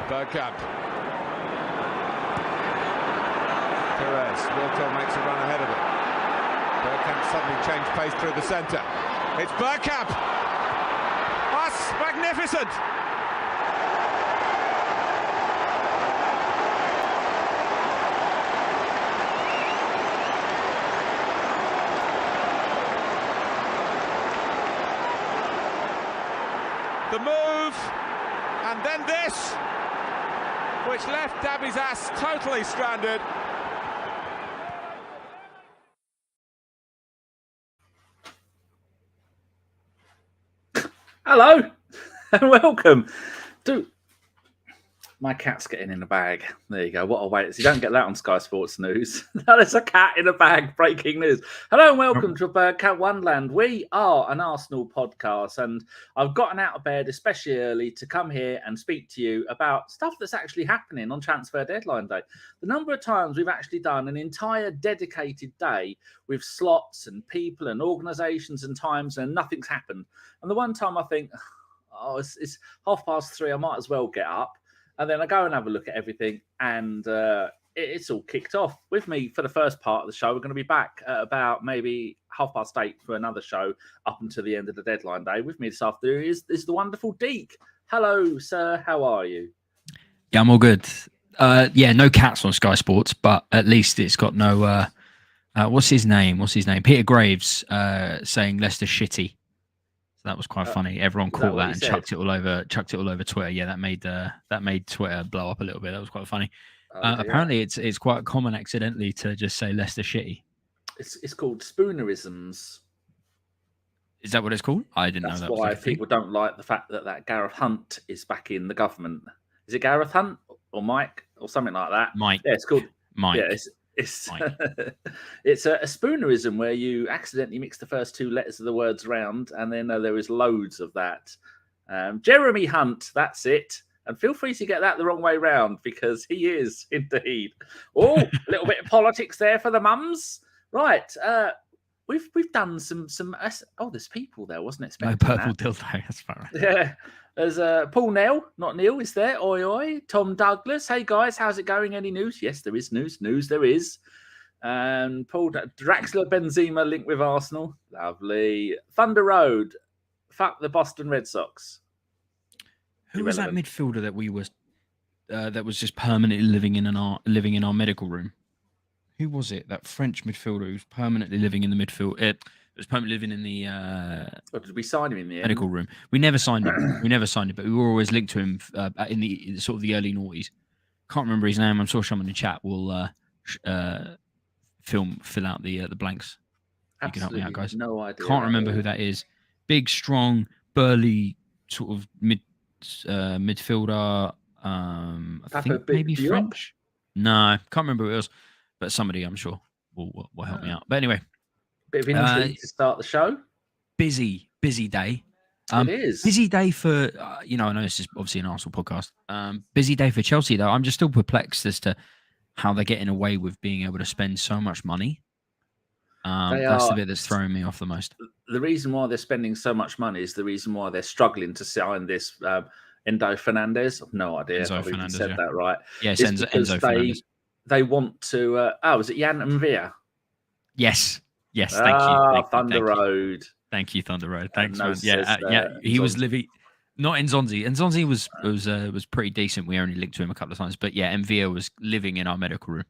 Bergkamp. Perez. Wilco makes a run ahead of it. Bergkamp suddenly changed pace through the centre. It's Bergkamp. That's magnificent. The move, and then this, which left Davi's ass totally stranded. Hello and welcome to My Cat's Getting in a Bag. There you go. What a wait. You don't get that on Sky Sports News. No, there's a cat in a bag. Breaking news. Hello and welcome to Bergkamp Wonderland. We are an Arsenal podcast, and I've gotten out of bed, especially early, to come here and speak to you about stuff that's actually happening on transfer deadline day. The number of times we've actually done an entire dedicated day with slots and people and organisations and times, and nothing's happened. And the one time I think, oh, it's 3:30, I might as well get up. And then I go and have a look at everything, and it's all kicked off. With me for the first part of the show, we're going to be back at about maybe 8:30 for another show up until the end of the deadline day. With me this afternoon is the wonderful Deac. Hello, sir. How are you? Yeah, I'm all good. No cats on Sky Sports, but at least it's got no... what's his name? Peter Graves saying Leicester shitty. That was quite funny. Everyone caught that and chucked it all over Twitter. Yeah, that made Twitter blow up a little bit. That was quite funny. Apparently, it's quite common accidentally to just say Leicester shitty. It's called spoonerisms. Is that what it's called? I didn't know that. That's why people don't like the fact that Gareth Hunt is back in the government. Is it Gareth Hunt or Mike or something like that? Mike. Yeah, it's called Mike. Yeah, it's it's a spoonerism where you accidentally mix the first two letters of the words around, and then there is loads of that. Jeremy Hunt, that's it. And feel free to get that the wrong way round, because he is indeed. Oh, a little bit of politics there for the mums. Right. We've done some. Oh, there's people there. Wasn't expecting no purple that. dildo. That's fine. Yeah. There's Paul Nell, not Neil, is there? Oi, oi. Tom Douglas. Hey, guys, how's it going? Any news? Yes, there is news. There is. And Paul Draxler Benzema linked with Arsenal. Lovely. Thunder Road. Fuck the Boston Red Sox. Who was that midfielder that was just permanently living in our medical room? Who was it? That French midfielder who's permanently living in the midfield. It was permanently living in the. Did we sign him in the medical room? We never signed him. But we were always linked to him in the sort of the early noughties. Can't remember his name. I'm sure someone in chat will fill out the blanks. Absolutely, you can help me out, guys. No idea. Can't remember who that is. Big, strong, burly, sort of midfielder. I think maybe French. No, can't remember who it was. But somebody, I'm sure, will help me out. But anyway, bit of intrigue to start the show. Busy day. It is busy day for I know this is obviously an Arsenal podcast. Busy day for Chelsea though. I'm just still perplexed as to how they're getting away with being able to spend so much money. That's the bit that's throwing me off the most. The reason why they're spending so much money is the reason why they're struggling to sign this Endo Fernandez. I've no idea if I said that right. Yes, Enzo Fernandez. They want to. Was it Jan Mvia? Yes. Thank you. Thunder Road. Thank you, Thunder Road. Thanks, man. Yeah. He was living, not Nzonzi. Nzonzi was pretty decent. We only linked to him a couple of times, but yeah, Mvia was living in our medical room.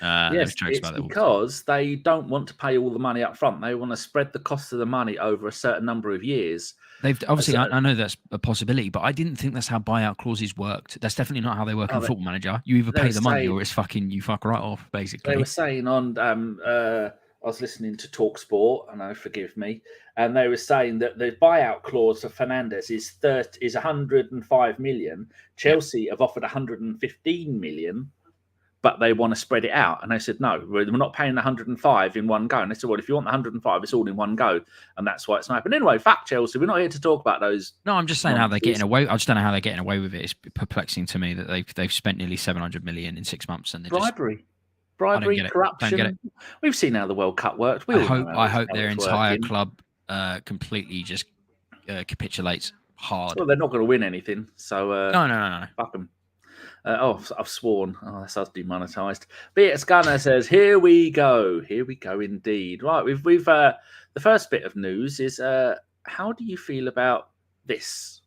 Yes, it's because they don't want to pay all the money up front. They want to spread the cost of the money over a certain number of years. They've obviously, I know that's a possibility, but I didn't think that's how buyout clauses worked. That's definitely not how they work in Football Manager. You either pay the money or it's you fuck right off, basically. They were saying on, I was listening to TalkSport, and forgive me, and they were saying that the buyout clause for Fernandez is 105 million. Chelsea have offered 115 million. But they want to spread it out. And they said, no, we're not paying the 105 in one go. And they said, well, if you want the 105, it's all in one go. And that's why it's not happening. Anyway, fuck Chelsea. We're not here to talk about those. No, I'm just saying how they're getting away. I just don't know how they're getting away with it. It's perplexing to me that they've spent nearly 700 million in 6 months. And Bribery, corruption. We've seen how the World Cup worked. I hope their entire club completely just capitulates hard. Well, they're not going to win anything. So no. Fuck them. I've sworn. Oh, that's us demonetised. BX Gunner says, "Here we go. Here we go, indeed." Right, we've the first bit of news is how do you feel about this?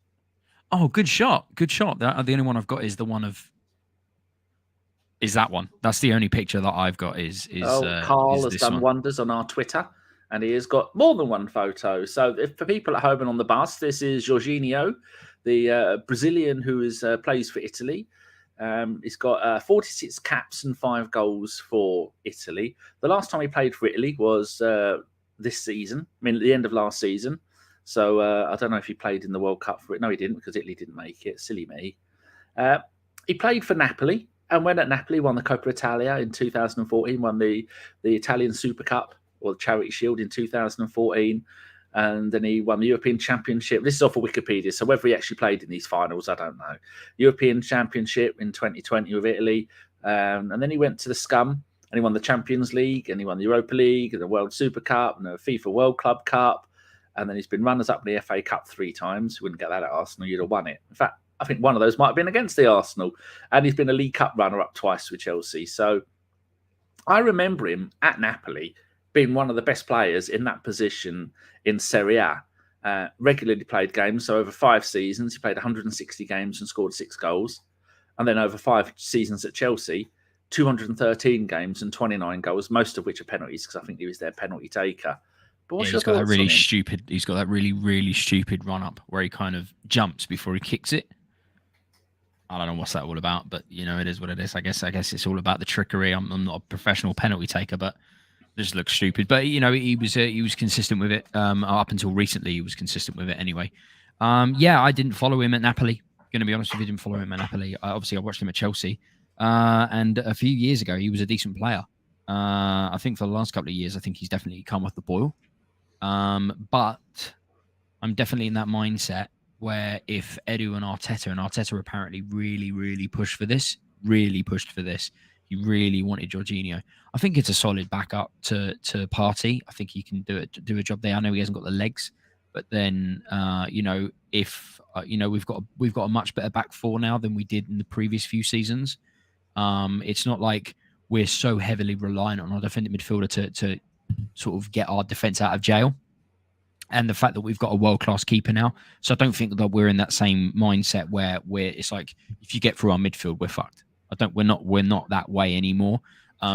Oh, good shot. Good shot. The only one I've got is the one of. Is that one? That's the only picture that I've got. Karl has this done one. wonders on our Twitter, and he has got more than one photo. So, for people at home and on the bus, this is Jorginho, the Brazilian who plays for Italy. He's got 46 caps and 5 goals for Italy. The last time he played for Italy was this season. I mean, at the end of last season. So I don't know if he played in the World Cup for it. No, he didn't, because Italy didn't make it. Silly me. He played for Napoli, and when at Napoli, won the Coppa Italia in 2014, won the Italian Super Cup, or the Charity Shield, in 2014. And then he won the European Championship. This is off of Wikipedia, so whether he actually played in these finals, I don't know. European Championship in 2020 with Italy. And then he went to the Scum, and he won the Champions League, and he won the Europa League, and the World Super Cup, and the FIFA World Club Cup. And then he's been runners-up in the FA Cup 3 times. You wouldn't get that at Arsenal, you'd have won it. In fact, I think one of those might have been against the Arsenal. And he's been a League Cup runner-up twice with Chelsea. So I remember him at Napoli being one of the best players in that position in Serie A. Regularly played games, so over 5 seasons, he played 160 games and scored 6 goals. And then over 5 seasons at Chelsea, 213 games and 29 goals, most of which are penalties, because I think he was their penalty taker. But what's he's got that really stupid. He's got that really stupid run up where he kind of jumps before he kicks it. I don't know what's that all about, but it is what it is. I guess it's all about the trickery. I'm not a professional penalty taker, but it just looks stupid. But he was consistent with it up until recently. He was consistent with it anyway. I didn't follow him at Napoli. Going to be honest with you, didn't follow him at Napoli. Obviously, I watched him at Chelsea, and a few years ago he was a decent player. I think for the last couple of years, I think he's definitely come off the boil. But I'm definitely in that mindset where if Edu and Arteta apparently really pushed for this, he really wanted Jorginho. I think it's a solid backup to Partey. I think he can do a job there. I know he hasn't got the legs, but then if we've got a much better back four now than we did in the previous few seasons. It's not like we're so heavily reliant on our defending midfielder to sort of get our defense out of jail. And the fact that we've got a world-class keeper now. So I don't think that we're in that same mindset where it's like, if you get through our midfield, we're fucked. We're not that way anymore.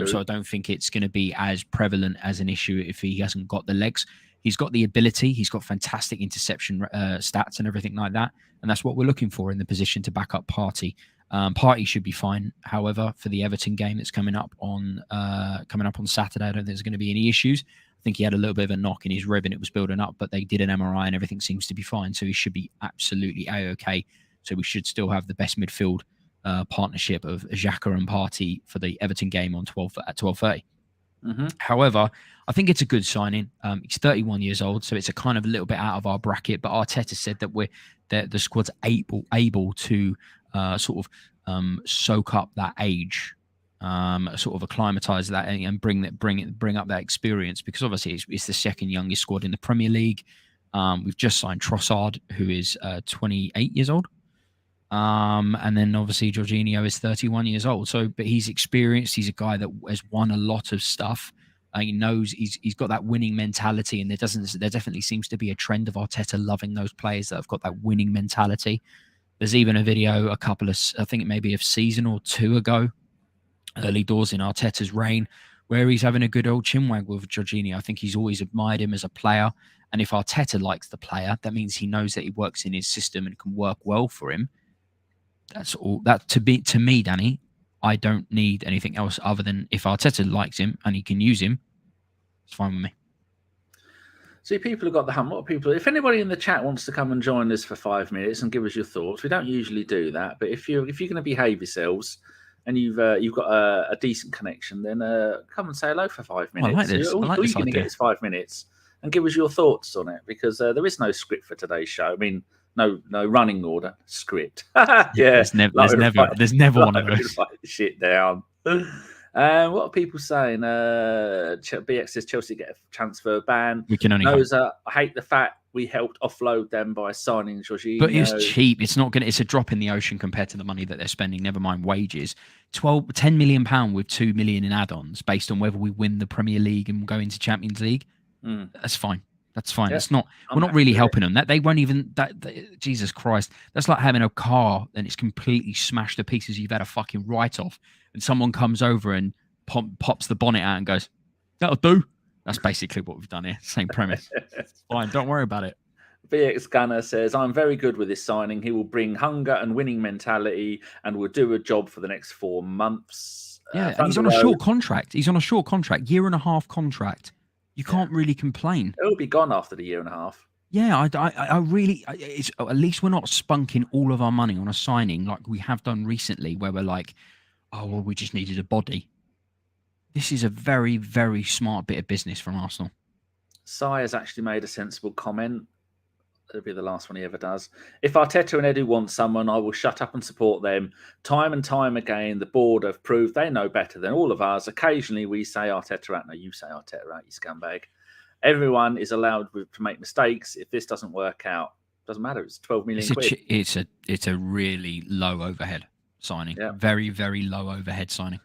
So I don't think it's going to be as prevalent as an issue if he hasn't got the legs. He's got the ability. He's got fantastic interception stats and everything like that. And that's what we're looking for in the position to back up Partey. Partey should be fine. However, for the Everton game that's coming up on Saturday, I don't think there's going to be any issues. I think he had a little bit of a knock in his rib and it was building up, but they did an MRI and everything seems to be fine. So he should be absolutely A-OK. So we should still have the best midfield partnership of Xhaka and Partey for the Everton game at 12:30. Mm-hmm. However, I think it's a good signing. He's 31 years old, so it's a kind of a little bit out of our bracket. But Arteta said that the squad's able to sort of soak up that age, sort of acclimatise that and bring up that experience, because obviously it's the second youngest squad in the Premier League. We've just signed Trossard, who is 28 years old. And then obviously Jorginho is 31 years old. So, but he's experienced. He's a guy that has won a lot of stuff. He knows he's got that winning mentality, and there definitely seems to be a trend of Arteta loving those players that have got that winning mentality. There's even a video I think it may be a season or 2 ago, early doors in Arteta's reign, where he's having a good old chinwag with Jorginho. I think he's always admired him as a player. And if Arteta likes the player, that means he knows that he works in his system and can work well for him. That's all. That to me, Danny, I don't need anything else other than if Arteta likes him and he can use him, it's fine with me. See, people have got the hum. What people? If anybody in the chat wants to come and join us for 5 minutes and give us your thoughts, we don't usually do that. But if you're going to behave yourselves and you've got a decent connection, then come and say hello for 5 minutes. I like this. All you're going to get is 5 minutes and give us your thoughts on it, because there is no script for today's show. I mean, no running order, script. Yeah, there's never one of those. Shit down. What are people saying? BX says Chelsea get a transfer ban. We can only I hate the fact we helped offload them by signing Jorginho. But it's cheap. It's not going to, it's a drop in the ocean compared to the money that they're spending, never mind wages. £10 million with 2 million in add-ons based on whether we win the Premier League and go into Champions League. That's fine. That's fine. Yeah, It's not, we're not really helping them. That they won't even, Jesus Christ. That's like having a car and it's completely smashed to pieces. You've had a fucking write-off and someone comes over and pops the bonnet out and goes, that'll do. That's basically what we've done here. Same premise. It's fine. Don't worry about it. VX Gunner says, I'm very good with this signing. He will bring hunger and winning mentality and will do a job for the next 4 months. Yeah, and he's on a short contract. He's on a short contract, 1.5-year contract. You can't really complain. He'll be gone after the 1.5 years. Yeah, I really, it's, at least we're not spunking all of our money on a signing like we have done recently where we're like, oh, well, we just needed a body. This is a very, very smart bit of business from Arsenal. Sai has actually made a sensible comment. It'll be the last one he ever does. If Arteta and Edu want someone, I will shut up and support them. Time and time again, the board have proved they know better than all of us. Occasionally, we say Arteta out. No, you say Arteta out, you scumbag. Everyone is allowed to make mistakes. If this doesn't work out, doesn't matter. It's 12 million quid. It's a really low overhead signing. Yeah. Very, very low overhead signing.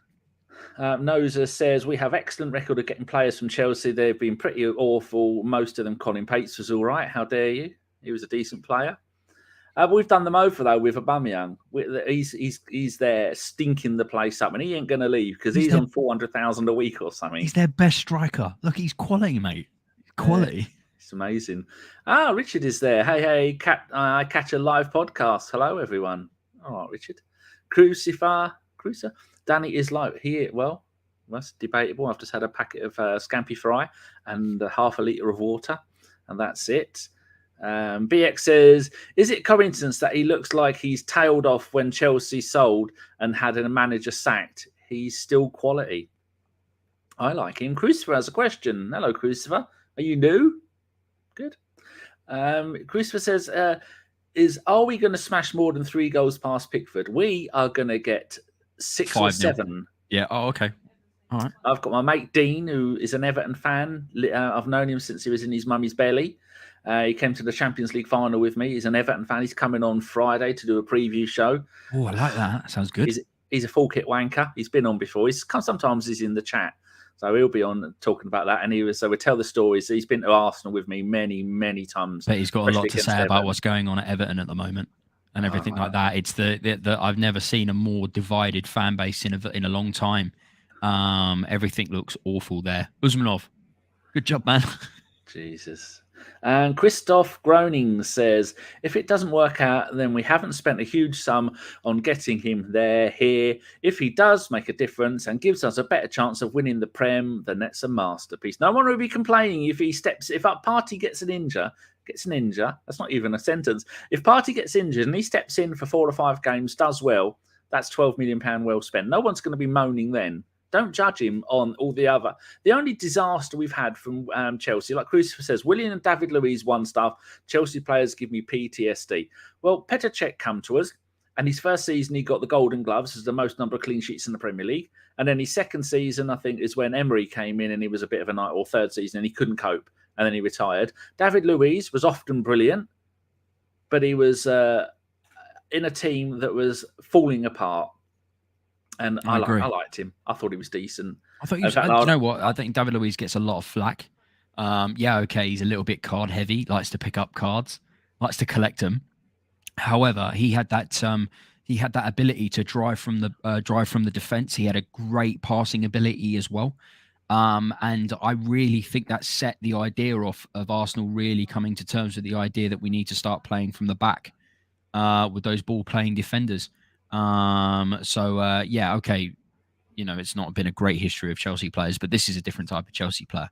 Noza says, we have excellent record of getting players from Chelsea. They've been pretty awful. Most of them, Colin Pates was all right. How dare you? He was a decent player. We've done them over, though, with Aubameyang. He's there stinking the place up, and he ain't going to leave because he's on 400,000 a week or something. He's their best striker. Look, he's quality, mate. Quality. Yeah, it's amazing. Richard is there. Hey, I catch a live podcast. Hello, everyone. All right, Richard. Crucifer. Danny is low. Well, that's debatable. I've just had a packet of scampi fry and half a litre of water, and that's it. BX says, is it coincidence that he looks like he's tailed off when Chelsea sold and had a manager sacked? He's still quality. I like him. Crucifer has a question. Hello, Crucifer. Are you new? Good. Crucifer says, are we going to smash more than 3 goals past Pickford? We are going to get 6 or 7. Yeah. Oh, okay. All right. I've got my mate Dean, who is an Everton fan. I've known him since he was in his mummy's belly. He came to the Champions League final with me. He's an Everton fan. He's coming on Friday to do a preview show. Oh, I like that. Sounds good. He's a full kit wanker. He's been on before. Sometimes he's in the chat. So he'll be on talking about that. And so we tell the stories. He's been to Arsenal with me many, many times. But he's got a lot to say about what's going on at Everton at the moment and everything like that. It's the I've never seen a more divided fan base in a long time. Everything looks awful there. Usmanov, good job, man. Jesus. And Christoph Groening says, if it doesn't work out, then we haven't spent a huge sum on getting him here. If he does make a difference and gives us a better chance of winning the Prem, then that's a masterpiece. No one will be complaining if Partey gets an injury. That's not even a sentence. If Partey gets injured and he steps in for 4 or 5 games, does well, that's £12 million well spent. No one's going to be moaning then. Don't judge him on all the other. The only disaster we've had from Chelsea, like Crucifer says, Willian and David Luiz won stuff. Chelsea players give me PTSD. Well, Petr Cech come to us, and his first season he got the Golden Gloves as the most number of clean sheets in the Premier League. And then his second season, I think, is when Emery came in and he was a bit of a night, or third season, and he couldn't cope. And then he retired. David Luiz was often brilliant, but he was in a team that was falling apart. And I liked him. I thought he was decent. I thought he was. You know what? I think David Luiz gets a lot of flack. Okay, he's a little bit card heavy. Likes to pick up cards. Likes to collect them. However, he had that ability to drive from the defense. He had a great passing ability as well. And I really think that set the idea off of Arsenal really coming to terms with the idea that we need to start playing from the back with those ball-playing defenders. Okay, it's not been a great history of Chelsea players, but this is a different type of Chelsea player.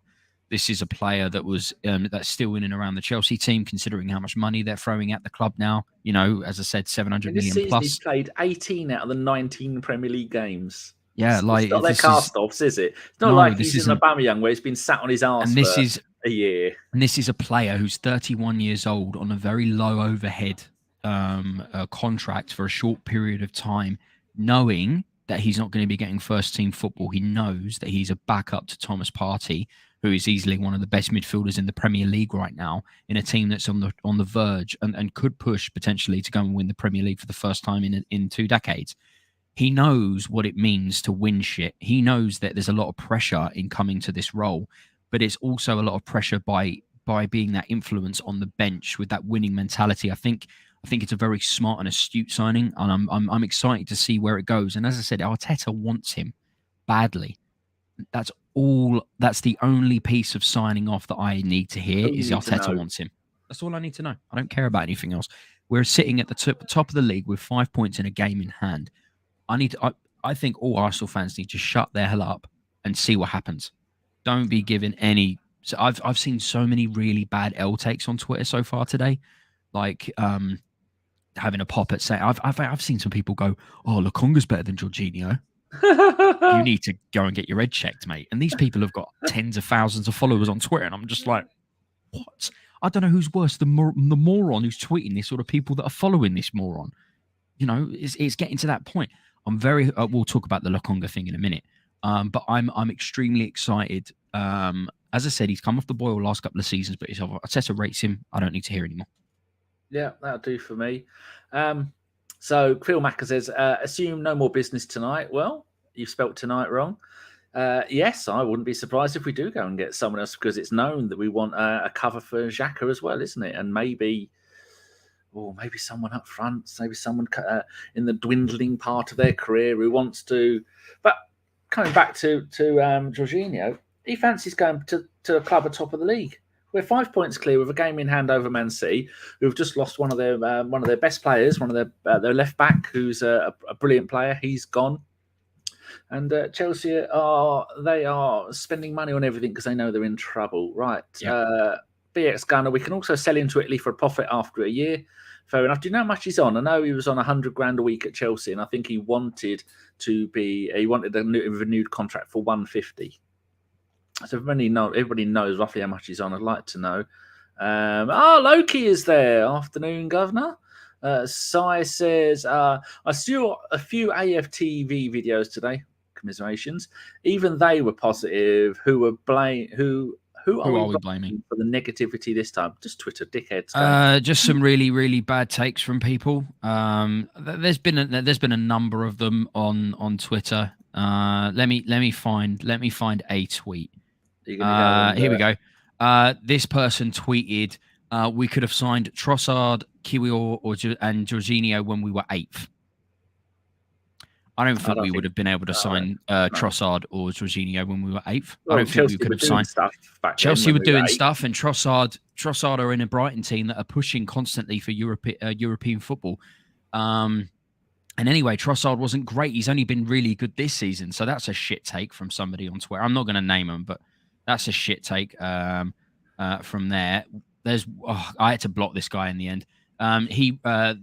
This is a player that was that's still in and around the Chelsea team, considering how much money they're throwing at the club now. As I said, 700 million season plus. He's played 18 out of the 19 Premier League games. Yeah, it's not their cast-offs, is it? It's not like he's in Aubameyang where he's been sat on his arse for a year. And this is a player who's 31 years old on a very low overhead contract for a short period of time, knowing that he's not going to be getting first-team football. He knows that he's a backup to Thomas Partey, who is easily one of the best midfielders in the Premier League right now, in a team that's on the verge and could push potentially to go and win the Premier League for the first time in 2 decades. He knows what it means to win shit. He knows that there's a lot of pressure in coming to this role, but it's also a lot of pressure by being that influence on the bench with that winning mentality. I think it's a very smart and astute signing, and I'm excited to see where it goes. And as I said, Arteta wants him badly. That's the only piece of signing off that I need to hear is Arteta wants him. That's all I need to know. I don't care about anything else. We're sitting at the top of the league with 5 points in a game in hand. I think all Arsenal fans need to shut their hell up and see what happens. Don't be given any. So I've seen so many really bad L takes on Twitter so far today, like having a pop at saying I've seen some people go, "Oh, Lokonga's better than Jorginho." You need to go and get your head checked, mate. And these people have got tens of thousands of followers on Twitter, and I'm just like, what? I don't know who's worse, the moron who's tweeting this or the people that are following this moron. You know, it's getting to that point. I'm very. We'll talk about the Lokonga thing in a minute, but I'm extremely excited. As I said, he's come off the boil last couple of seasons, but if Arteta rates him, I don't need to hear anymore. Yeah, that'll do for me. So Phil Macker says, assume no more business tonight. Well, you've spelt tonight wrong. Yes, I wouldn't be surprised if we do go and get someone else, because it's known that we want a cover for Xhaka as well, isn't it? And maybe someone up front, maybe someone in the dwindling part of their career who wants to. But coming back to Jorginho, he fancies going to a club at top of the league. We're 5 points clear with a game in hand over Man City, who've just lost one of their best players, one of their left back, who's a brilliant player. He's gone, and Chelsea are spending money on everything because they know they're in trouble. Right, yeah. BX Gunner. We can also sell him to Italy for a profit after a year. Fair enough. Do you know how much he's on? I know he was on $100,000 a week at Chelsea, and I think he wanted a renewed contract for $150,000. So everybody knows roughly how much he's on. I'd like to know. Loki is there. Afternoon, Governor. Sai says, I saw a few AFTV videos today. Commiserations. Even they were positive. Who are we blaming for the negativity this time? Just Twitter dickheads. Just some really, really bad takes from people. There's been a number of them on Twitter. Let me find a tweet. Here we go. This person tweeted, we could have signed Trossard, Kiwior, and Jorginho when we were 8th. I don't think we would have been able to sign Trossard or Jorginho when we were 8th. I don't think we could have signed stuff. Chelsea were doing stuff, and Trossard are in a Brighton team that are pushing constantly for European football. And anyway, Trossard wasn't great. He's only been really good this season. So that's a shit take from somebody on Twitter. I'm not going to name him, but that's a shit take from there. I had to block this guy in the end.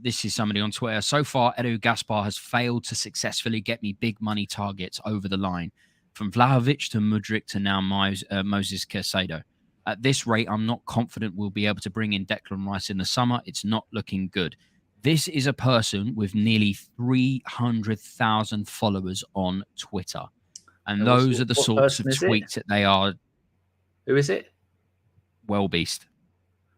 This is somebody on Twitter. So far, Edu Gaspar has failed to successfully get me big money targets over the line. From Vlahovic to Mudryk to now Moses Caicedo. At this rate, I'm not confident we'll be able to bring in Declan Rice in the summer. It's not looking good. This is a person with nearly 300,000 followers on Twitter. And those are the sorts of tweets that they are. Who is it? Wellbeast.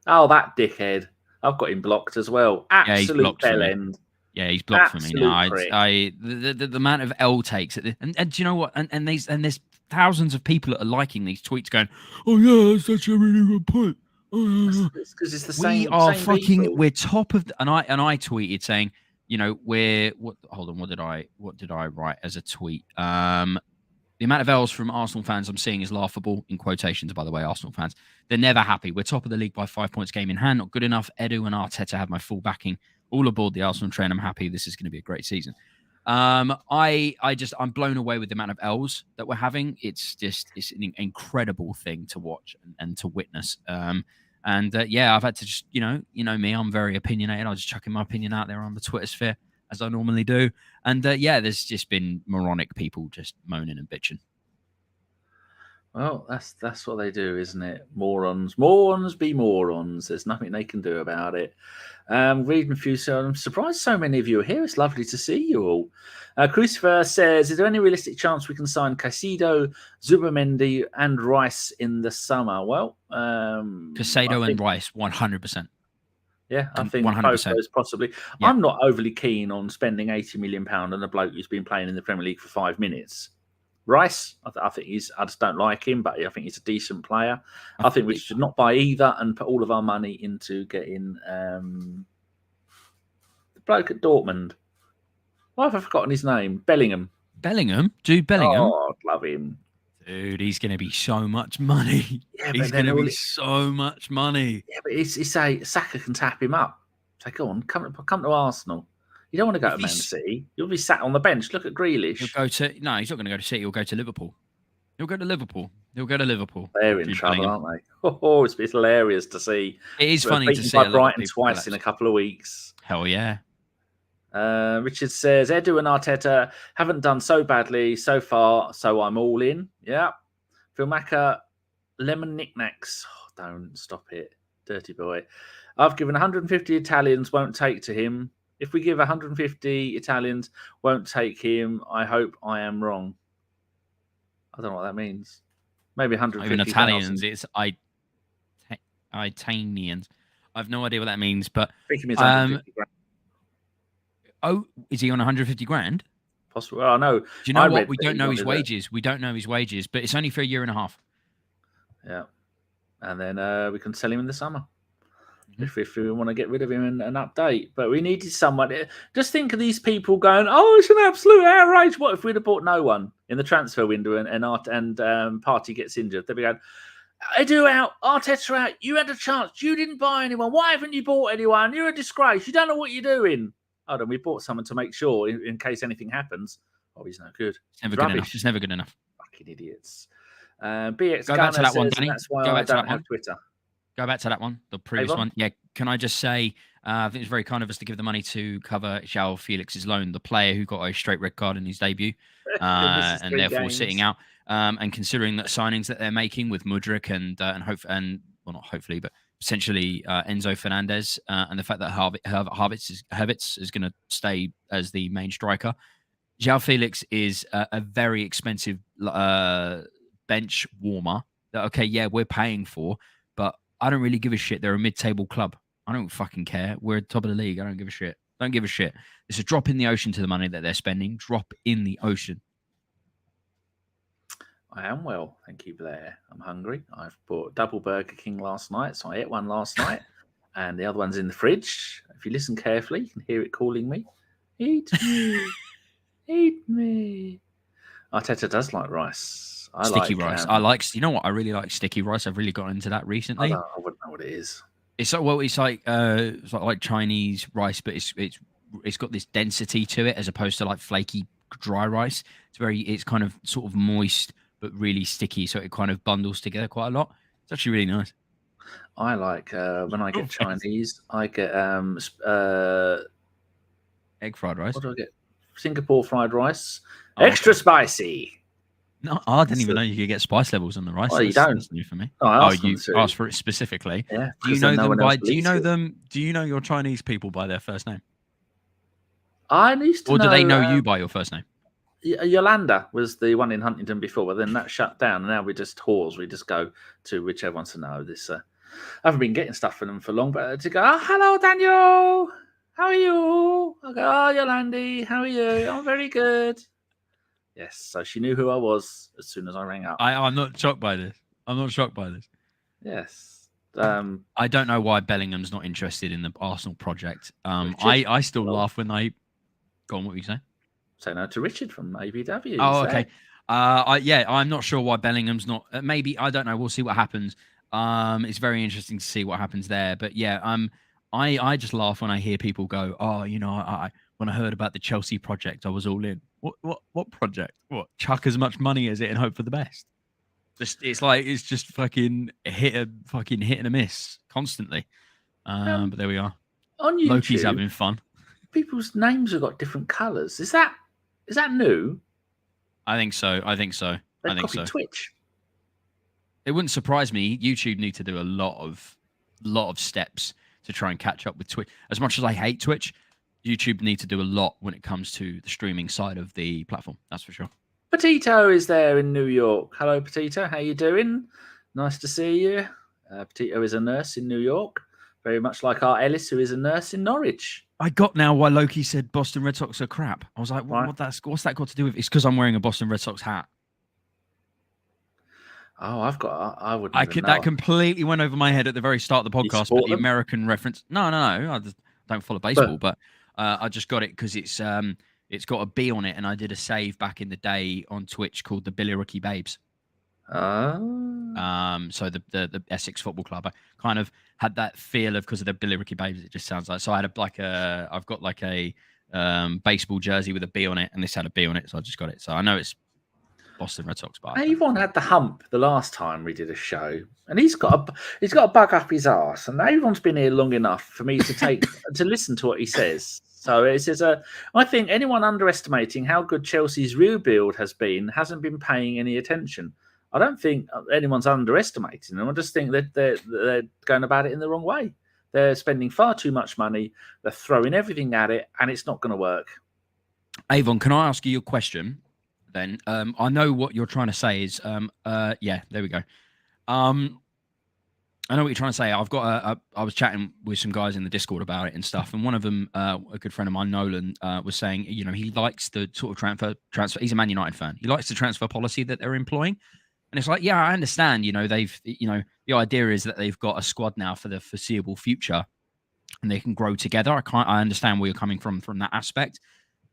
Oh, that dickhead. I've got him blocked as well. Absolute bell end. Yeah, he's blocked for me now. The amount of L takes at and do you know what? And there's thousands of people that are liking these tweets, going, "Oh yeah, that's such a really good point." It's because it's the same. We're top of and I tweeted saying, you know, hold on, what did I write as a tweet? The amount of L's from Arsenal fans I'm seeing is laughable, in quotations, by the way, Arsenal fans. They're never happy. We're top of the league by 5 points game in hand. Not good enough. Edu and Arteta have my full backing. All aboard the Arsenal train. I'm happy. This is going to be a great season. I'm blown away with the amount of L's that we're having. It's an incredible thing to watch and to witness. I've had to just, you know me, I'm very opinionated. I'll just chucking my opinion out there on the Twitter sphere, as I normally do. And there's just been moronic people just moaning and bitching. Well, that's what they do, isn't it? Morons be morons. There's nothing they can do about it. Reading a few, so I'm surprised so many of you are here. It's lovely to see you all. Crucifer says, is there any realistic chance we can sign Caicedo, Zubimendi and Rice in the summer? Well, Caicedo and Rice, 100%. Yeah, I think 100%. both those possibly. Yeah. I'm not overly keen on spending £80 million on a bloke who's been playing in the Premier League for 5 minutes. Rice, I think I just don't like him, but I think he's a decent player. I think we should not buy either and put all of our money into getting the bloke at Dortmund. Why have I forgotten his name? Bellingham. Jude Bellingham. Oh, I'd love him. Dude, he's going to be so much money. Yeah, he's going to be so much money. Yeah, but it's Saka can tap him up. Say, go on, come to Arsenal. You don't want to go to Man City. You'll be sat on the bench. Look at Grealish. He's not going to go to City. He'll go to Liverpool. They're in trouble, aren't they? Oh, it's hilarious to see. It is funny to see. Brighton twice in a couple of weeks. Hell yeah. Richard says, Edu and Arteta haven't done so badly so far, so I'm all in. Yeah. Phil Macker, lemon knickknacks. Oh, don't stop it. Dirty boy. I've given 150 Italians, won't take to him. If we give 150 Italians, won't take him. I hope I am wrong. I don't know what that means. Maybe 150 even Italians. It's Italians. I have no idea what that means, but I think it means 150 grand. Oh, is he on 150 grand? Possible. Well, no. Do you know what? We don't know his wages. We don't know his wages, but it's only for a year and a half. Yeah. And then we can sell him in the summer. If we want to get rid of him and update. But we needed someone. Just think of these people going, oh, it's an absolute outrage. What if we'd have bought no one in the transfer window and Partey gets injured? They'd be going, Edu out, Arteta out. You had a chance. You didn't buy anyone. Why haven't you bought anyone? You're a disgrace. You don't know what you're doing. Hold on, we bought someone to make sure in case anything happens. Oh, he's no good. It's never good enough. It's never good enough. Fucking idiots. BX Go back to that one, Danny. That's why I don't have Twitter. Go back to that one, the previous one. Yeah, can I just say, I think it's very kind of us to give the money to cover João Felix's loan, the player who got a straight red card in his debut, and therefore sitting out. And considering that signings that they're making with Mudryk and not hopefully, but potentially Enzo Fernandez, and the fact that Havertz is going to stay as the main striker. João Felix is a very expensive bench warmer that, okay, yeah, we're paying for, but I don't really give a shit. They're a mid-table club. I don't fucking care. We're at the top of the league. I don't give a shit. Don't give a shit. It's a drop in the ocean to the money that they're spending. Drop in the ocean. I am well, thank you, Blair. I'm hungry. I've bought double Burger King last night, so I ate one last night, and the other one's in the fridge. If you listen carefully, you can hear it calling me. Eat me. Eat me. Arteta does like rice. Sticky rice. You know what? I really like sticky rice. I've really got into that recently. I wouldn't know what it is. It's like Chinese rice, but it's got this density to it as opposed to like flaky dry rice. It's kind of sort of moist but really sticky, so it kind of bundles together quite a lot. It's actually really nice. I like when I get Chinese, I get egg fried rice. What do I get? Singapore fried rice, extra spicy. No, I didn't even know you could get spice levels on the rice. Oh, you don't. That's new for me. You asked for it specifically. Yeah. Do you know them by? Do you know them? Do you know your Chinese people by their first name? I used to. Or do they know you by your first name? Yolanda was the one in Huntington before, but then that shut down. And now we just whores. We just go to whichever wants to know this. I haven't been getting stuff for them for long, but to go, hello, Daniel. How are you? I go, Yolandi, how are you? I'm very good. Yes, so she knew who I was as soon as I rang up. I'm not shocked by this. Yes. I don't know why Bellingham's not interested in the Arsenal project. I still laugh when they... Go on, what were you saying? Say no to Richard from ABW. Oh, okay. I'm not sure why Bellingham's not... maybe, I don't know. We'll see what happens. It's very interesting to see what happens there. But yeah, I just laugh when I hear people go, oh, you know, when I heard about the Chelsea project, I was all in. What project? What? Chuck as much money as it and hope for the best. It's just fucking hit and a miss constantly. But there we are. On YouTube, Loki's having fun. People's names have got different colours. Is that new? I think so. They've copied Twitch. It wouldn't surprise me. YouTube need to do a lot of steps to try and catch up with Twitch. As much as I hate Twitch, YouTube need to do a lot when it comes to the streaming side of the platform. That's for sure. Petito is there in New York. Hello, Petito. How you doing? Nice to see you. Petito is a nurse in New York, very much like our Ellis, who is a nurse in Norwich. I got now why Loki said Boston Red Sox are crap. I was like, what's that got to do with? It's because I'm wearing a Boston Red Sox hat. Oh, I wouldn't. That completely went over my head at the very start of the podcast. But the American reference, no, I don't follow baseball, but I just got it because it's got a B on it, and I did a save back in the day on Twitch called the Billy Rookie Babes. So the Essex Football Club. I kind of had that feel of because of the Billy Rookie Babes. It just sounds like so. I've got like a baseball jersey with a B on it, and this had a B on it, so I just got it. So I know it's Boston Red Sox. But Avon had the hump the last time we did a show, and he's got a bug up his arse. And Avon's been here long enough for me to take to listen to what he says. So I think anyone underestimating how good Chelsea's rebuild has been hasn't been paying any attention. I don't think anyone's underestimating them. I just think that they're going about it in the wrong way. They're spending far too much money. They're throwing everything at it, and it's not going to work. Avon, can I ask you a question? Then I know what you're trying to say is yeah, there we go. I know what you're trying to say. I've got I was chatting with some guys in the Discord about it and stuff, and one of them, a good friend of mine, Nolan, was saying, he likes the sort of transfer. He's a Man United fan. He likes the transfer policy that they're employing, and it's like, yeah, I understand. The idea is that they've got a squad now for the foreseeable future, and they can grow together. I understand where you're coming from that aspect.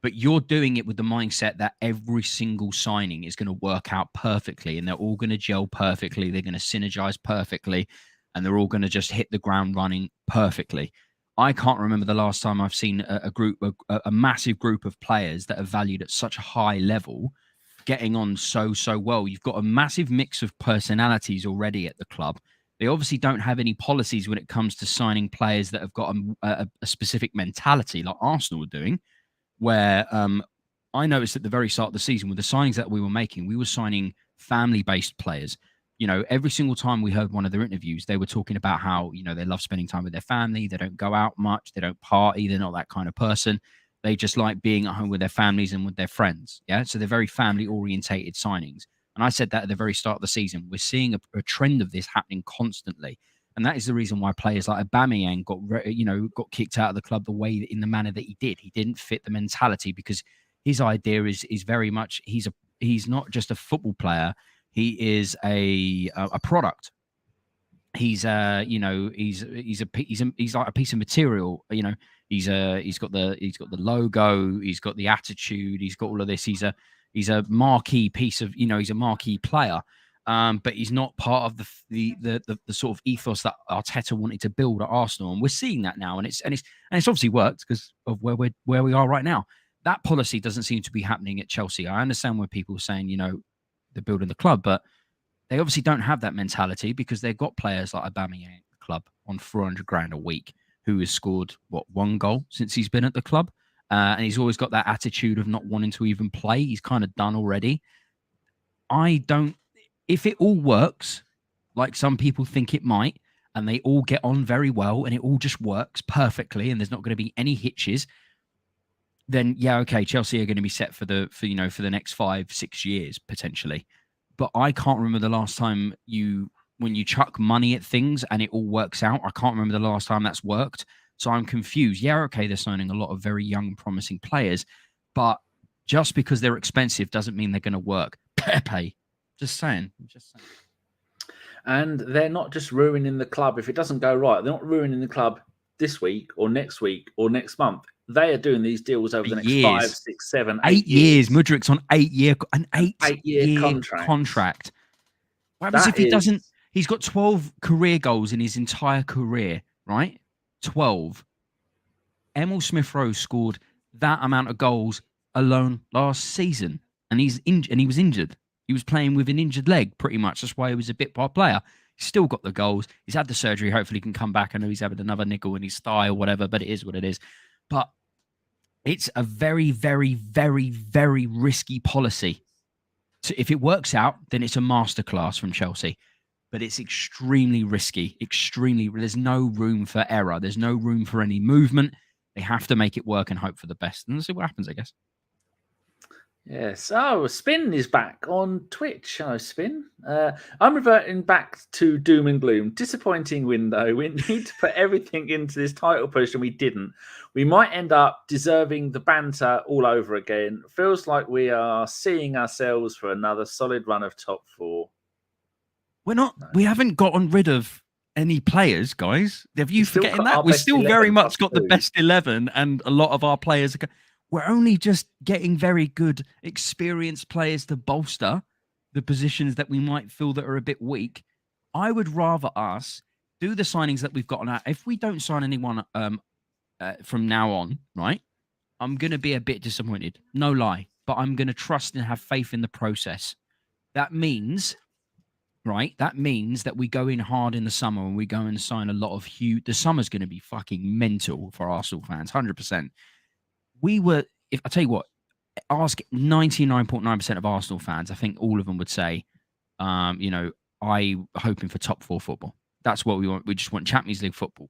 But you're doing it with the mindset that every single signing is going to work out perfectly and they're all going to gel perfectly. They're going to synergize perfectly and they're all going to just hit the ground running perfectly. I can't remember the last time I've seen a massive group of players that are valued at such a high level getting on so well. You've got a massive mix of personalities already at the club. They obviously don't have any policies when it comes to signing players that have got a specific mentality like Arsenal are doing. Where I noticed at the very start of the season with the signings that we were making, we were signing family-based players. Every single time we heard one of their interviews, they were talking about how, they love spending time with their family. They don't go out much. They don't party. They're not that kind of person. They just like being at home with their families and with their friends. Yeah. So they're very family-orientated signings. And I said that at the very start of the season. We're seeing a trend of this happening constantly. And that is the reason why players like Aubameyang got kicked out of the club the way in the manner that he did. He didn't fit the mentality because his idea is very much he's not just a football player. He is a product. He's like a piece of material. He's got the logo. He's got the attitude. He's got all of this. He's a marquee piece of he's a marquee player. But he's not part of the sort of ethos that Arteta wanted to build at Arsenal, and we're seeing that now. And it's obviously worked because of where we are right now. That policy doesn't seem to be happening at Chelsea. I understand where people are saying they're building the club, but they obviously don't have that mentality because they've got players like Aubameyang at the club on 400 grand a week who has scored one goal since he's been at the club, and he's always got that attitude of not wanting to even play. He's kind of done already. If it all works, like some people think it might, and they all get on very well, and it all just works perfectly, and there's not going to be any hitches, then yeah, okay, Chelsea are going to be set for the next 5-6 years potentially. But I can't remember the last time when you chuck money at things and it all works out. I can't remember the last time that's worked. So I'm confused. Yeah, okay, they're signing a lot of very young, promising players, but just because they're expensive doesn't mean they're going to work. Pepe. Just saying. And they're not just ruining the club. If it doesn't go right, they're not ruining the club this week or next month. They are doing these deals over the next 5, 6, 7, 8 years. Mudrik's on 8-year contract. What happens if he doesn't? He's got 12 career goals in his entire career, right? 12. Emil Smith-Rowe scored that amount of goals alone last season, and he was injured. He was playing with an injured leg, pretty much. That's why he was a bit part player. He's still got the goals. He's had the surgery. Hopefully he can come back. I know he's having another nickel in his thigh or whatever, but it is what it is. But it's a very, very, very, very risky policy. So if it works out, then it's a masterclass from Chelsea. but it's extremely risky. There's no room for error. There's no room for any movement. They have to make it work and hope for the best. And we'll see what happens, I guess. Yes. Oh, Spin is back on Twitch. Hello, Spin. I'm reverting back to doom and gloom. Disappointing window. We need to put everything into this title push, and we didn't. We might end up deserving the banter all over again. Feels like we are seeing ourselves for another solid run of top 4. We're not. No. We haven't gotten rid of any players, guys. Have you forgetting that? We've still very much got the best 11, and a lot of our players are. We're only just getting very good, experienced players to bolster the positions that we might feel that are a bit weak. I would rather us do the signings that we've got now. If we don't sign anyone from now on, right, I'm going to be a bit disappointed. No lie. But I'm going to trust and have faith in the process. That means, right, that we go in hard in the summer and we go and sign a lot of huge... The summer's going to be fucking mental for Arsenal fans, 100%. If I tell you what, ask 99.9% of Arsenal fans, I think all of them would say, I'm hoping for top 4 football. That's what we want. We just want Champions League football.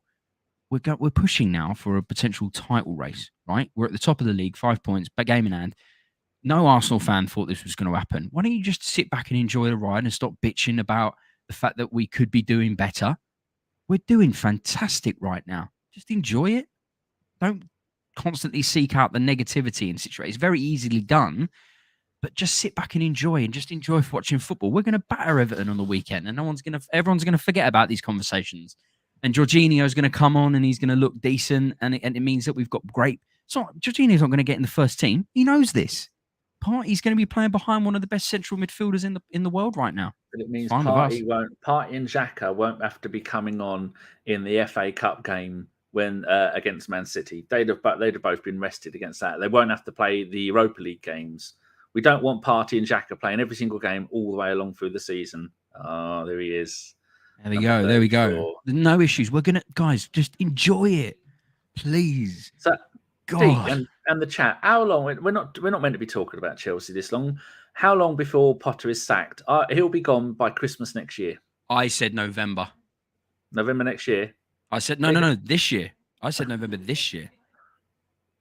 We're pushing now for a potential title race, right? We're at the top of the league, 5 points, but game in hand. No Arsenal fan thought this was going to happen. Why don't you just sit back and enjoy the ride and stop bitching about the fact that we could be doing better? We're doing fantastic right now. Just enjoy it. Don't constantly seek out the negativity in situations. It's very easily done, but just sit back and enjoy watching football. We're going to batter Everton on the weekend, and everyone's going to forget about these conversations. And Jorginho's going to come on, and he's going to look decent, and it means that we've got great. So Jorginho's not going to get in the first team. He knows this. Partey's going to be playing behind one of the best central midfielders in the world right now. But it means Partey and Xhaka won't have to be coming on in the FA Cup game when against Man City. They'd have both been rested against that. They won't have to play the Europa League games. We don't want Partey and Xhaka playing every single game all the way along through the season. Oh, there he is. There we go. No issues. We're gonna, guys, just enjoy it, please. So, God. And the chat. How long? We're not meant to be talking about Chelsea this long. How long before Potter is sacked? He'll be gone by Christmas next year. I said November. November next year. I said no. This year. I said November this year.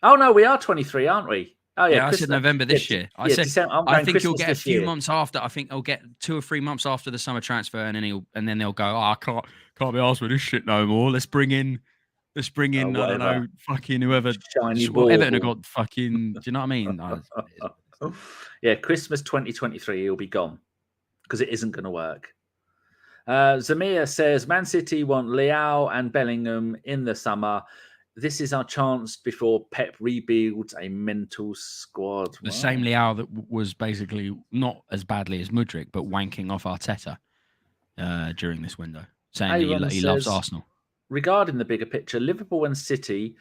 Oh no, we are 23, aren't we? Oh yeah, I said November this year. I think Christmas he'll get a few months after. I think he'll get 2 or 3 months after the summer transfer, and then they'll go, I can't be asked with this shit no more. Let's bring in. I don't know, fucking whoever. Everton have got fucking. Do you know what I mean? Yeah, Christmas 2023, he'll be gone because it isn't going to work. Zamir says Man City want Leao and Bellingham in the summer. This is our chance before Pep rebuilds a mental squad. The same Leao that was basically not as badly as Mudryk, but wanking off Arteta during this window, saying that he loves Arsenal. Regarding the bigger picture, Liverpool City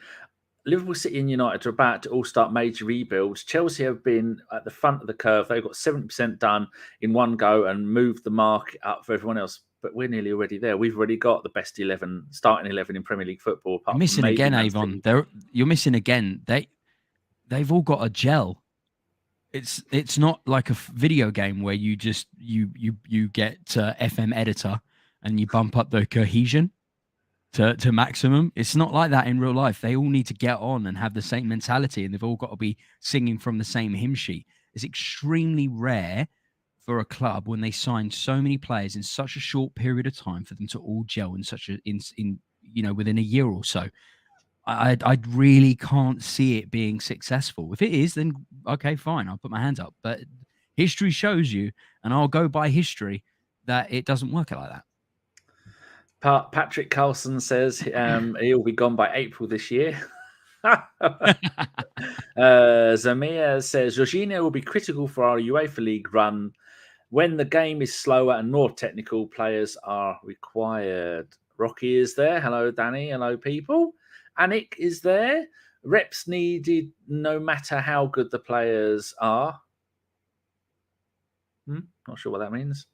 and United are about to all start major rebuilds. Chelsea have been at the front of the curve. They've got 70% done in one go and moved the mark up for everyone else. But we're nearly already there. We've already got the best starting 11 in Premier League football. You're missing again, Avon. You're missing again. They've all got a gel. It's not like a video game where you just you get FM editor and you bump up the cohesion to maximum. It's not like that in real life. They all need to get on and have the same mentality, and they've all got to be singing from the same hymn sheet. It's extremely rare for a club when they sign so many players in such a short period of time for them to all gel within a year or so. I really can't see it being successful. If it is, then okay, fine, I'll put my hands up. But history shows you, and I'll go by history, that it doesn't work like that. Patrick Carlson says he'll be gone by April this year. Zamir says Jorginho will be critical for our UEFA League run when the game is slower and more technical players are required. Rocky is there. Hello, Danny. Hello, people. Anik is there. Reps needed no matter how good the players are. Not sure what that means.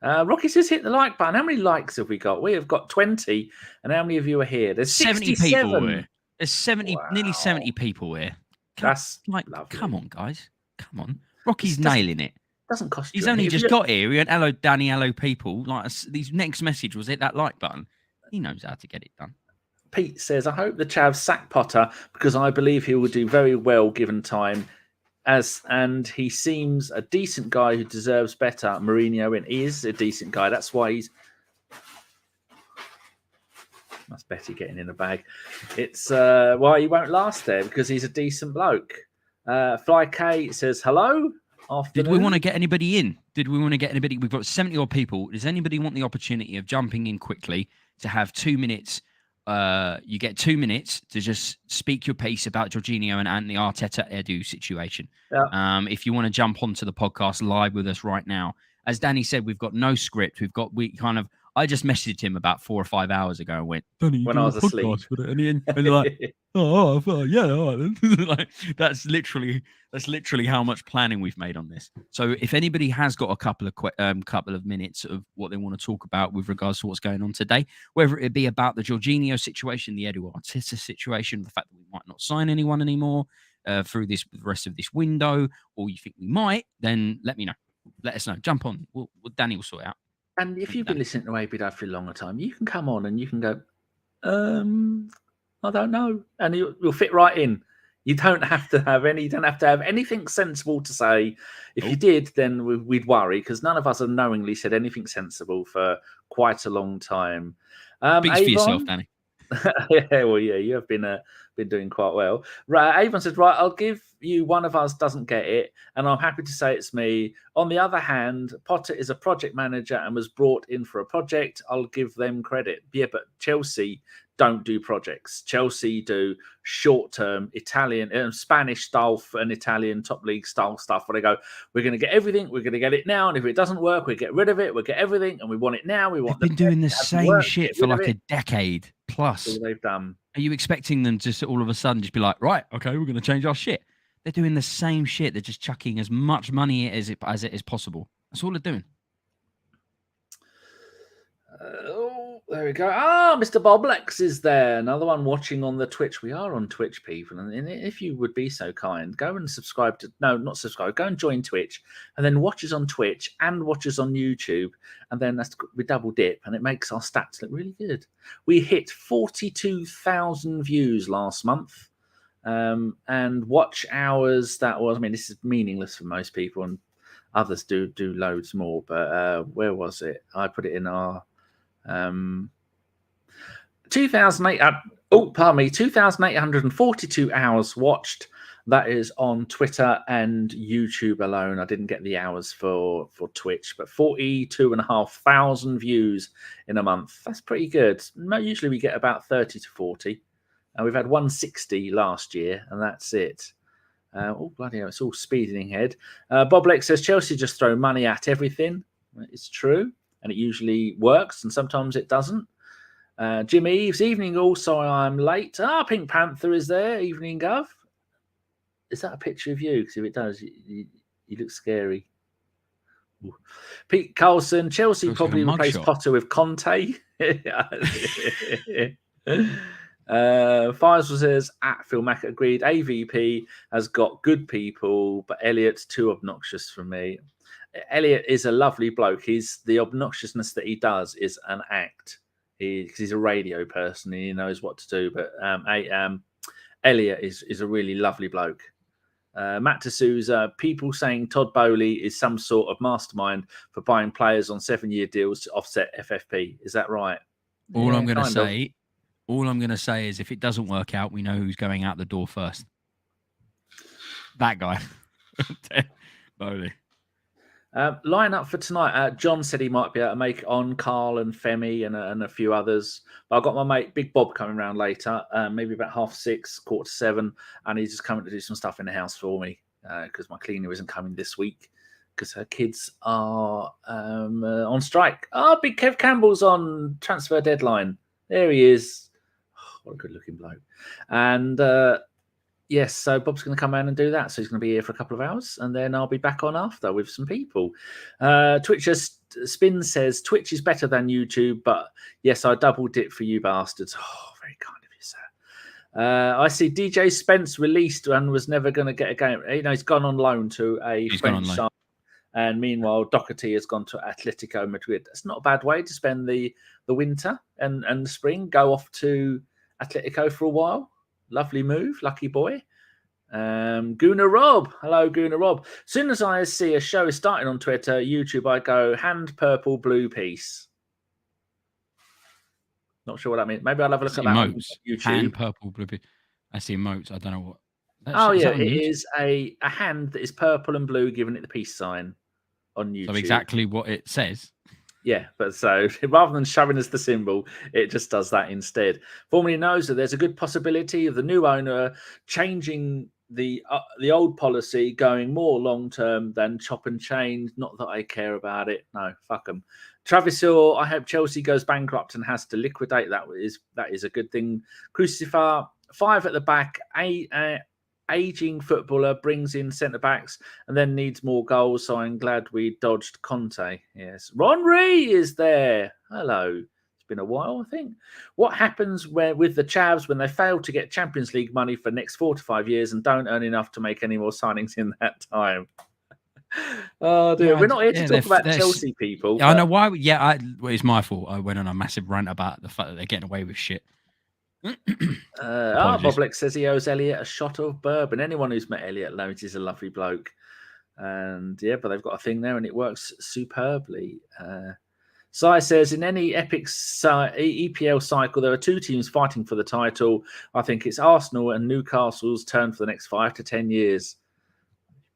Rocky says hit the like button. How many likes have we got? We have got 20. And how many of you are here? There's 70 people here. There's nearly 70 people here. That's lovely. Come on, guys. Come on. Rocky's nailing it. Doesn't cost you. He's only just got here. He went, hello, Danny, hello, people. Like, these next message was hit that like button. He knows how to get it done. Pete says, I hope the Chavs sack Potter because I believe he will do very well given time. And he seems a decent guy who deserves better. Mourinho, and he is a decent guy. That's why he's. That's Betty getting in the bag. It's why he won't last there because he's a decent bloke. Fly K says hello. Afternoon. Did we want to get anybody in? We've got 70 odd people. Does anybody want the opportunity of jumping in quickly to have 2 minutes? You get 2 minutes to just speak your piece about Jorginho and the Arteta Edu situation. Yeah. If you want to jump onto the podcast live with us right now, as Danny said, we've got no script. I just messaged him about 4 or 5 hours ago and went, Danny, when I was asleep. And you're like, yeah, all right then. Like, that's literally how much planning we've made on this. So if anybody has got a couple of minutes of what they want to talk about with regards to what's going on today, whether it be about the Jorginho situation, the Edu Arteta situation, the fact that we might not sign anyone anymore through the rest of this window, or you think we might, then let me know. Let us know. Jump on. Danny will sort it out. And if you've been listening to AB Dad for a longer time, you can come on and you can go, I don't know. And you'll fit right in. You don't have to have anything sensible to say. If you did, then we'd worry because none of us have knowingly said anything sensible for quite a long time. Speak for yourself, Danny. You have been doing quite well. Right, Avon said, right, I'll give you one of us doesn't get it, and I'm happy to say it's me. On the other hand, Potter is a project manager and was brought in for a project. I'll give them credit. Yeah, but Chelsea don't do projects. Chelsea do short-term Italian, Spanish style and Italian top league style stuff where they go, we're going to get everything, we're going to get it now, and if it doesn't work, we get rid of it, we'll get everything, and we want it now. They've been doing the same shit for like a decade plus. That's all they've done. Are you expecting them to all of a sudden just be like, right, okay, we're going to change our shit? They're doing the same shit. They're just chucking as much money as it is possible. That's all they're doing. There we go. Mr. Boblex is there. Another one watching on the Twitch. We are on Twitch, people. And if you would be so kind, go and subscribe to... No, not subscribe. Go and join Twitch. And then watch us on Twitch and watch us on YouTube. And then we double dip. And it makes our stats look really good. We hit 42,000 views last month. And watch hours, that was... I mean, this is meaningless for most people. And others do loads more. But where was it? I put it in our... 2,842 hours watched. That is on Twitter and YouTube alone. I didn't get the hours for Twitch, but 42,500 views in a month. That's pretty good. Usually we get about 30 to 40. And we've had 160 last year, and that's it. Bloody hell, it's all speeding ahead. Bob Lex says Chelsea just throw money at everything. It's true. And it usually works, and sometimes it doesn't. Jim Eves, evening all, sorry I'm late. Pink Panther is there, evening Gov. Is that a picture of you? Because if it does, you look scary. Ooh. Pete Carlson, Chelsea probably replaced Potter with Conte. Fires says, at Phil Mack agreed, AVP has got good people, but Elliot's too obnoxious for me. Elliot is a lovely bloke. The obnoxiousness that he does is an act. He's a radio person and he knows what to do. But Elliot is a really lovely bloke. Matt D'Souza, people saying Todd Bowley is some sort of mastermind for buying players on 7-year deals to offset FFP. Is that right? All I'm going to say is if it doesn't work out, we know who's going out the door first. That guy. Bowley. Line up for tonight. John said he might be able to make it on Karl and Femi and a few others. But I've got my mate Big Bob coming round later, maybe about 6:30, 7:15, and he's just coming to do some stuff in the house for me because my cleaner isn't coming this week because her kids are on strike. Big Kev Campbell's on transfer deadline. There he is. What a good-looking bloke. And... yes, so Bob's going to come around and do that. So he's going to be here for a couple of hours, and then I'll be back on after with some people. Twitcher Spin says, Twitch is better than YouTube, but yes, I doubled it for you bastards. Oh, very kind of you, sir. I see DJ Spence released and was never going to get a game. He's gone on loan to a French side. And meanwhile, Doherty has gone to Atletico Madrid. That's not a bad way to spend the winter and the spring. Go off to Atletico for a while. Lovely move. Lucky boy. Guna Rob. Hello, Guna Rob. As soon as I see a show is starting on Twitter, YouTube, I go hand purple blue piece. Not sure what that means. Maybe I'll have a look at that on YouTube. Hand purple blue piece. I see emotes. I don't know what. It is a hand that is purple and blue, giving it the peace sign on YouTube. So exactly what it says. Yeah, but so rather than showing us the symbol, it just does that instead. Formerly knows that there's a good possibility of the new owner changing the old policy, going more long term than chop and change. Not that I care about it. No, fuck them. Travis Hill, I hope Chelsea goes bankrupt and has to liquidate. That is a good thing. Crucifer, 5 at the back, aging footballer, brings in centre backs and then needs more goals. So I'm glad we dodged Conte. Yes, Ronry is there. Hello. It's been a while, I think. What happens with the Chavs when they fail to get Champions League money for the next 4 to 5 years and don't earn enough to make any more signings in that time? Oh dear, we're not here to talk about Chelsea people. I know why. Yeah, it's my fault. I went on a massive rant about the fact that they're getting away with shit. Boblex says he owes Elliot a shot of bourbon. Anyone who's met Elliot knows he's a lovely bloke. And yeah, but they've got a thing there and it works superbly. Sai says, in any epic EPL cycle, there are 2 teams fighting for the title. I think it's Arsenal and Newcastle's turn for the next 5 to 10 years.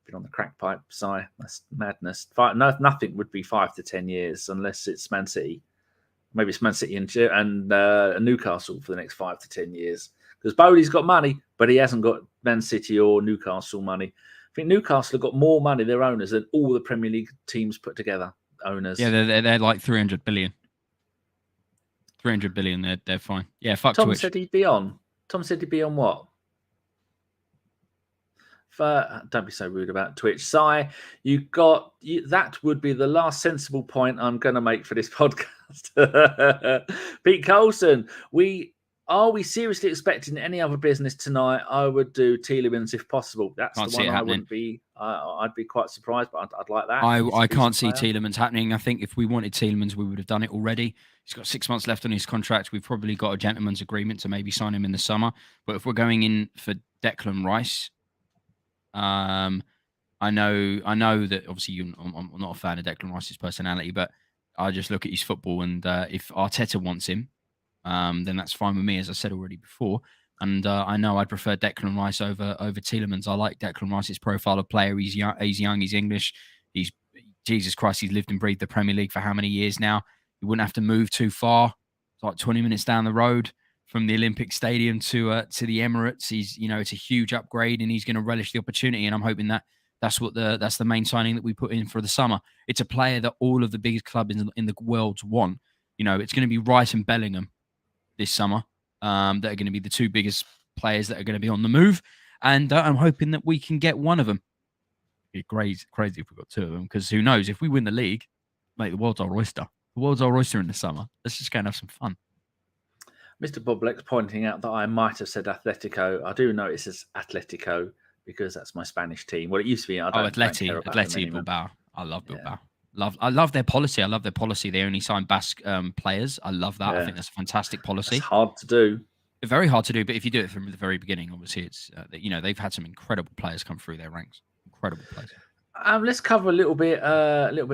Been on the crack pipe, Sai. That's madness. Nothing would be 5 to 10 years unless it's Man City. Maybe it's Man City and Newcastle for the next 5 to 10 years. Because Bowley's got money, but he hasn't got Man City or Newcastle money. I think Newcastle have got more money, their owners, than all the Premier League teams put together. Owners. Yeah, they're like 300 billion. 300 billion, they're fine. Yeah, fuck Tom Twitch. said he'd be on. Tom said he'd be on what? Don't be so rude about Twitch. Sai, that would be the last sensible point I'm going to make for this podcast. Pete Colson, are we seriously expecting any other business tonight? I would do Tielemans if possible. That's the one I wouldn't be. I'd be quite surprised, but I'd like that. I can't see Tielemans happening. I think if we wanted Tielemans, we would have done it already. He's got 6 months left on his contract. We've probably got a gentleman's agreement to maybe sign him in the summer. But if we're going in for Declan Rice, I know that obviously I'm not a fan of Declan Rice's personality, but I just look at his football, and if Arteta wants him, then that's fine with me, as I said already before. And I know I'd prefer Declan Rice over Tielemans. I like Declan Rice's profile of player. He's young, he's English. He's Jesus Christ, he's lived and breathed the Premier League for how many years now? He wouldn't have to move too far. It's like 20 minutes down the road from the Olympic Stadium to the Emirates. He's, it's a huge upgrade, and he's going to relish the opportunity. And I'm hoping that's the main signing that we put in for the summer. It's a player that all of the biggest clubs in the world want. It's going to be Rice and Bellingham this summer that are going to be the 2 biggest players that are going to be on the move. And I'm hoping that we can get one of them. It'd be crazy if we got 2 of them, because who knows, if we win the league, mate, the world's our oyster. The world's our oyster in the summer. Let's just go and have some fun. Mr. Boblex pointing out that I might have said Atletico. I do know it says Atletico because that's my Spanish team. Well, it used to be. Atleti Bilbao. I love Bilbao. I love their policy. They only sign Basque players. I love that. I think that's a fantastic policy. It's hard to do. Very hard to do, but if you do it from the very beginning, obviously it's they've had some incredible players come through their ranks. Incredible players. Let's cover a little bit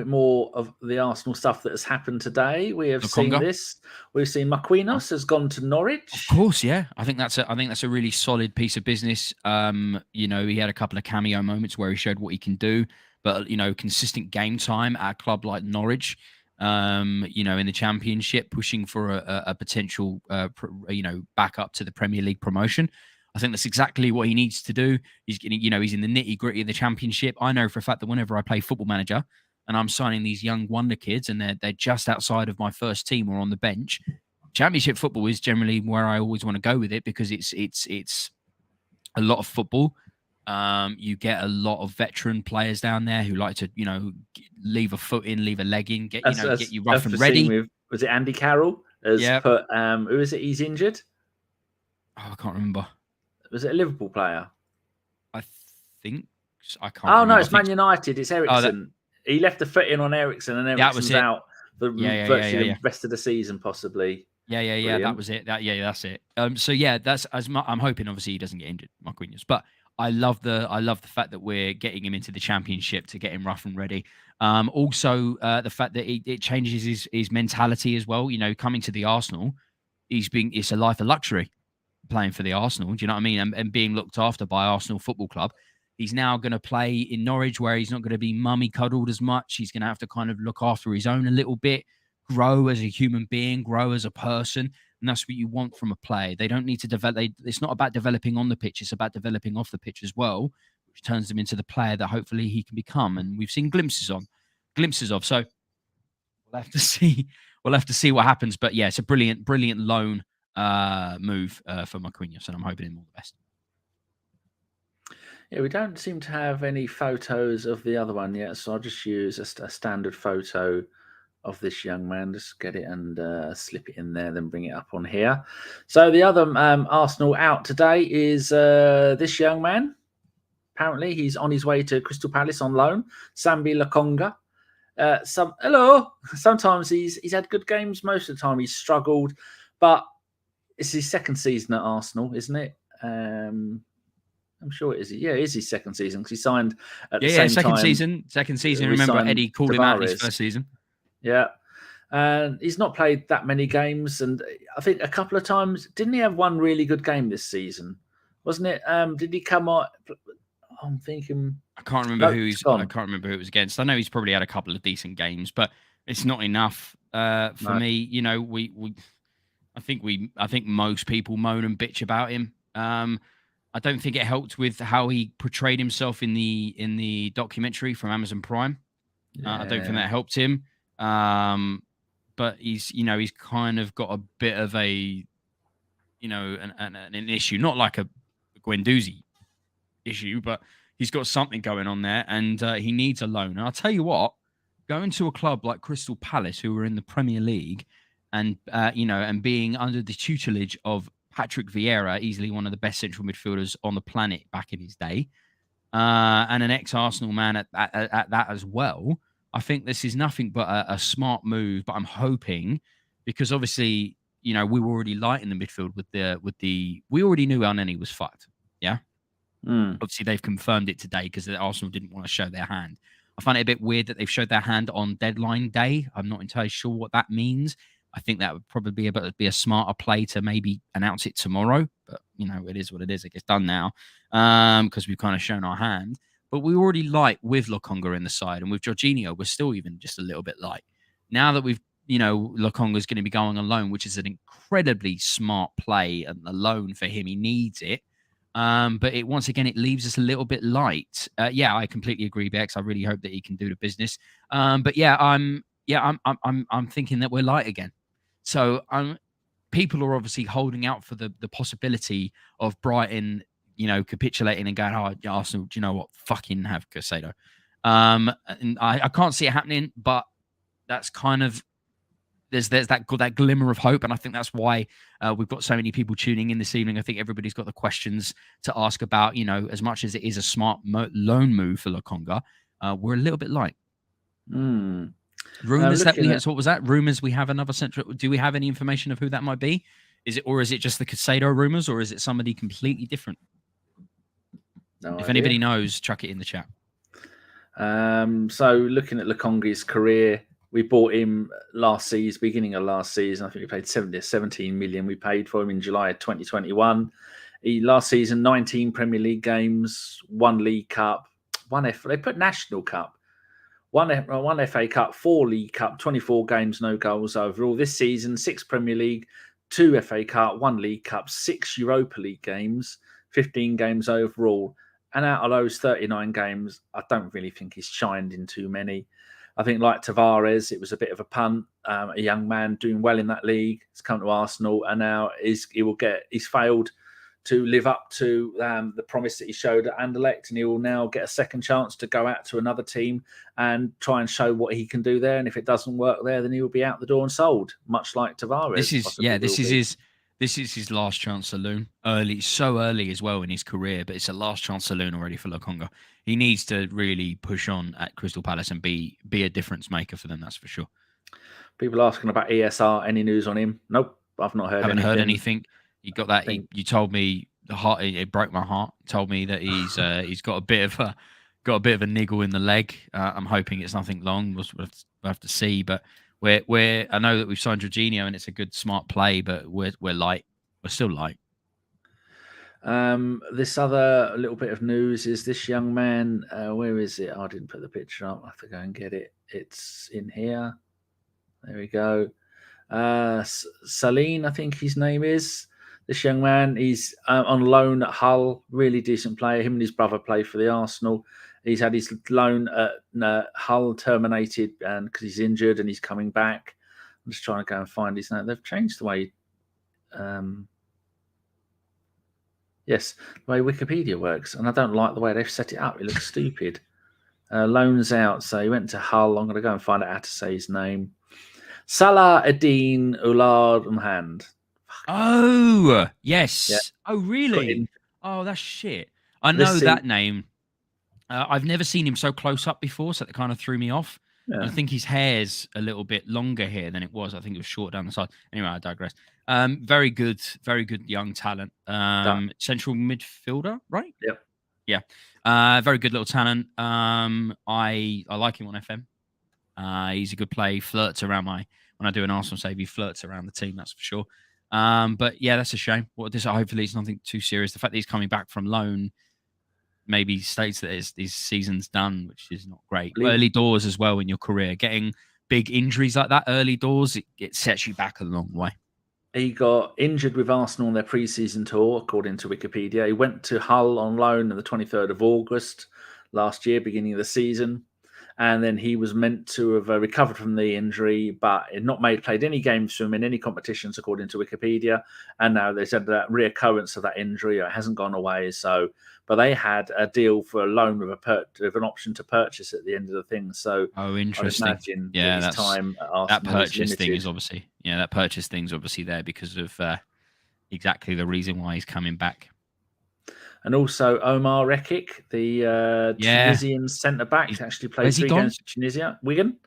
more of the Arsenal stuff that has happened today. We have seen this. We've seen Marquinhos has gone to Norwich. Of course, yeah. I think that's a really solid piece of business. He had a couple of cameo moments where he showed what he can do, but consistent game time at a club like Norwich, in the Championship, pushing for a potential back up to the Premier League promotion. I think that's exactly what he needs to do. He's getting, he's in the nitty-gritty of the Championship. I know for a fact that whenever I play Football Manager and I'm signing these young wonder kids and they're just outside of my first team or on the bench, Championship football is generally where I always want to go with it, because it's a lot of football. You get a lot of veteran players down there who like to, leave a foot in, leave a leg in, get you rough and ready. Was it Andy Carroll? Put, who is it? He's injured. Oh, I can't remember. Was it a Liverpool player? I think I can't. Oh no, it's Man United. It's Eriksen. he left the foot in on Eriksen, and Eriksen's out for virtually the rest of the season, possibly. Yeah. Brilliant. That was it. That's it. So yeah, that's I'm hoping. Obviously, he doesn't get injured, Marquinhos. But I love the fact that we're getting him into the Championship to get him rough and ready. Also, the fact that it changes his mentality as well. You know, coming to the Arsenal, it's a life of luxury playing for the Arsenal. Do you know what I mean? And being looked after by Arsenal Football Club. He's now going to play in Norwich, where he's not going to be mummy cuddled as much. He's going to have to kind of look after his own a little bit, grow as a human being, grow as a person. And that's what you want from a player. They don't need to develop. It's not about developing on the pitch. It's about developing off the pitch as well, which turns them into the player that hopefully he can become. And we've seen glimpses of. So we'll have to see. We'll have to see what happens. But yeah, it's a brilliant loan move for Marquinhos, and I'm hoping him all the best. Yeah, we don't seem to have any photos of the other one yet, so I'll just use a standard photo of this young man. Just get it and slip it in there, then bring it up on here. So the other Arsenal out today is this young man. Apparently, he's on his way to Crystal Palace on loan. Sambi Lokonga. Sometimes he's had good games. Most of the time, he's struggled, but it's his second season at Arsenal, isn't it? I'm sure it is. Yeah, it is his second season because he signed at the same time. Second season. Remember, Eddie called him out in his first season. Yeah. And he's not played that many games. And I think a couple of times, didn't he have one really good game this season? Wasn't it? Did he come on? I'm thinking. I can't remember who it was against. I know he's probably had a couple of decent games, but it's not enough for me. You know, I think most people moan and bitch about him. I don't think it helped with how he portrayed himself in the documentary from Amazon Prime. I don't think that helped him. But he's kind of got a bit of a, an issue, not like a Guendouzi issue, but he's got something going on there, and he needs a loan. And I'll tell you what, going to a club like Crystal Palace, who are in the Premier League, and and being under the tutelage of Patrick Vieira, easily one of the best central midfielders on the planet back in his day, and an ex-Arsenal man at that as well. I think this is nothing but a smart move. But I'm hoping, because obviously, we were already light in the midfield we already knew Elneny was fucked. Yeah. Obviously, they've confirmed it today because Arsenal didn't want to show their hand. I find it a bit weird that they've showed their hand on deadline day. I'm not entirely sure what that means. I think that would probably be a smarter play to maybe announce it tomorrow. But, it is what it is. It gets done now because we've kind of shown our hand. But we were already light with Lokonga in the side. And with Jorginho, we're still even just a little bit light. Now that we've, Lokonga's going to be going on loan, which is an incredibly smart play and a loan for him. He needs it. But once again, it leaves us a little bit light. I completely agree, Bex. I really hope that he can do the business. I'm thinking that we're light again. So people are obviously holding out for the possibility of Brighton, capitulating and going, "Oh, Arsenal, do you know what? Fucking have Caicedo." And I can't see it happening, but that's kind of there's that glimmer of hope, and I think that's why we've got so many people tuning in this evening. I think everybody's got the questions to ask about. As much as it is a smart loan move for Lokonga, we're a little bit light. Rumors what was that? Rumors we have another central. Do we have any information of who that might be? Is it just the Caicedo rumors, or is it somebody completely different? If anybody knows, chuck it in the chat. So looking at Lokonga's career, we bought him beginning of last season. I think we paid 17 million. We paid for him in July of 2021. Last season, 19 Premier League games, 1 League Cup, they put National Cup, one FA Cup, 4 League Cup, 24 games, no goals overall. This season, 6 Premier League, 2 FA Cup, 1 League Cup, 6 Europa League games, 15 games overall. And out of those 39 games, I don't really think he's shined in too many. I think like Tavares, it was a bit of a punt. A young man doing well in that league. He's come to Arsenal, and now he's failed to live up to the promise that he showed at Anderlecht, and he will now get a second chance to go out to another team and try and show what he can do there. And if it doesn't work there, then he will be out the door and sold, much like Tavares. This is his last chance saloon. So early as well in his career, but it's a last chance saloon already for Lokonga. He needs to really push on at Crystal Palace and be a difference maker for them. That's for sure. People asking about ESR. Any news on him? Nope, I've not heard. Haven't heard anything. He got that. You told me the heart. It broke my heart. Told me that he's got a bit of a niggle in the leg. I'm hoping it's nothing long. We'll have to see, but. I know that we've signed Jorginho and it's a good, smart play, but we're light. We're still light. This other little bit of news is this young man. Where is it? I didn't put the picture up. I have to go and get it. It's in here. There we go. Saline, I think his name is. This young man, he's on loan at Hull. Really decent player. Him and his brother play for the Arsenal. He's had his loan at Hull terminated and because he's injured and he's coming back. I'm just trying to go and find his name. They've changed the way, the way Wikipedia works, and I don't like the way they've set it up. It looks stupid. Loans out, so he went to Hull. I'm going to go and find out how to say his name. Salah Eddin Ulad Hand. Oh yes. Yeah. Oh really? Put Oh, that's shit. I know that name. I've never seen him so close up before, so that kind of threw me off. Yeah. I think his hair's a little bit longer here than it was. I think it was short down the side. Anyway, I digress. Very good young talent. Central midfielder, right? Yep. Yeah. Very good little talent. I like him on FM. He's a good play. He flirts around when I do an Arsenal save, he flirts around the team, that's for sure. But yeah, that's a shame. Hopefully it's nothing too serious. The fact that he's coming back from loan maybe states that his season's done, which is not great. Early doors as well in your career. Getting big injuries like that early doors, it sets you back a long way. He got injured with Arsenal on their pre-season tour, according to Wikipedia. He went to Hull on loan on the 23rd of August last year, beginning of the season. And then he was meant to have recovered from the injury, but had not played any games for him in any competitions, according to Wikipedia. And now they said that reoccurrence of that injury hasn't gone away. But they had a deal for a loan with an option to purchase at the end of the thing. So, interesting. I'd imagine that time at Arsenal that purchase thing is obviously that purchase thing's obviously there because of exactly the reason why he's coming back. And also Omar Rekik, the Tunisian centre-back, actually played 3 games for Tunisia. Wigan.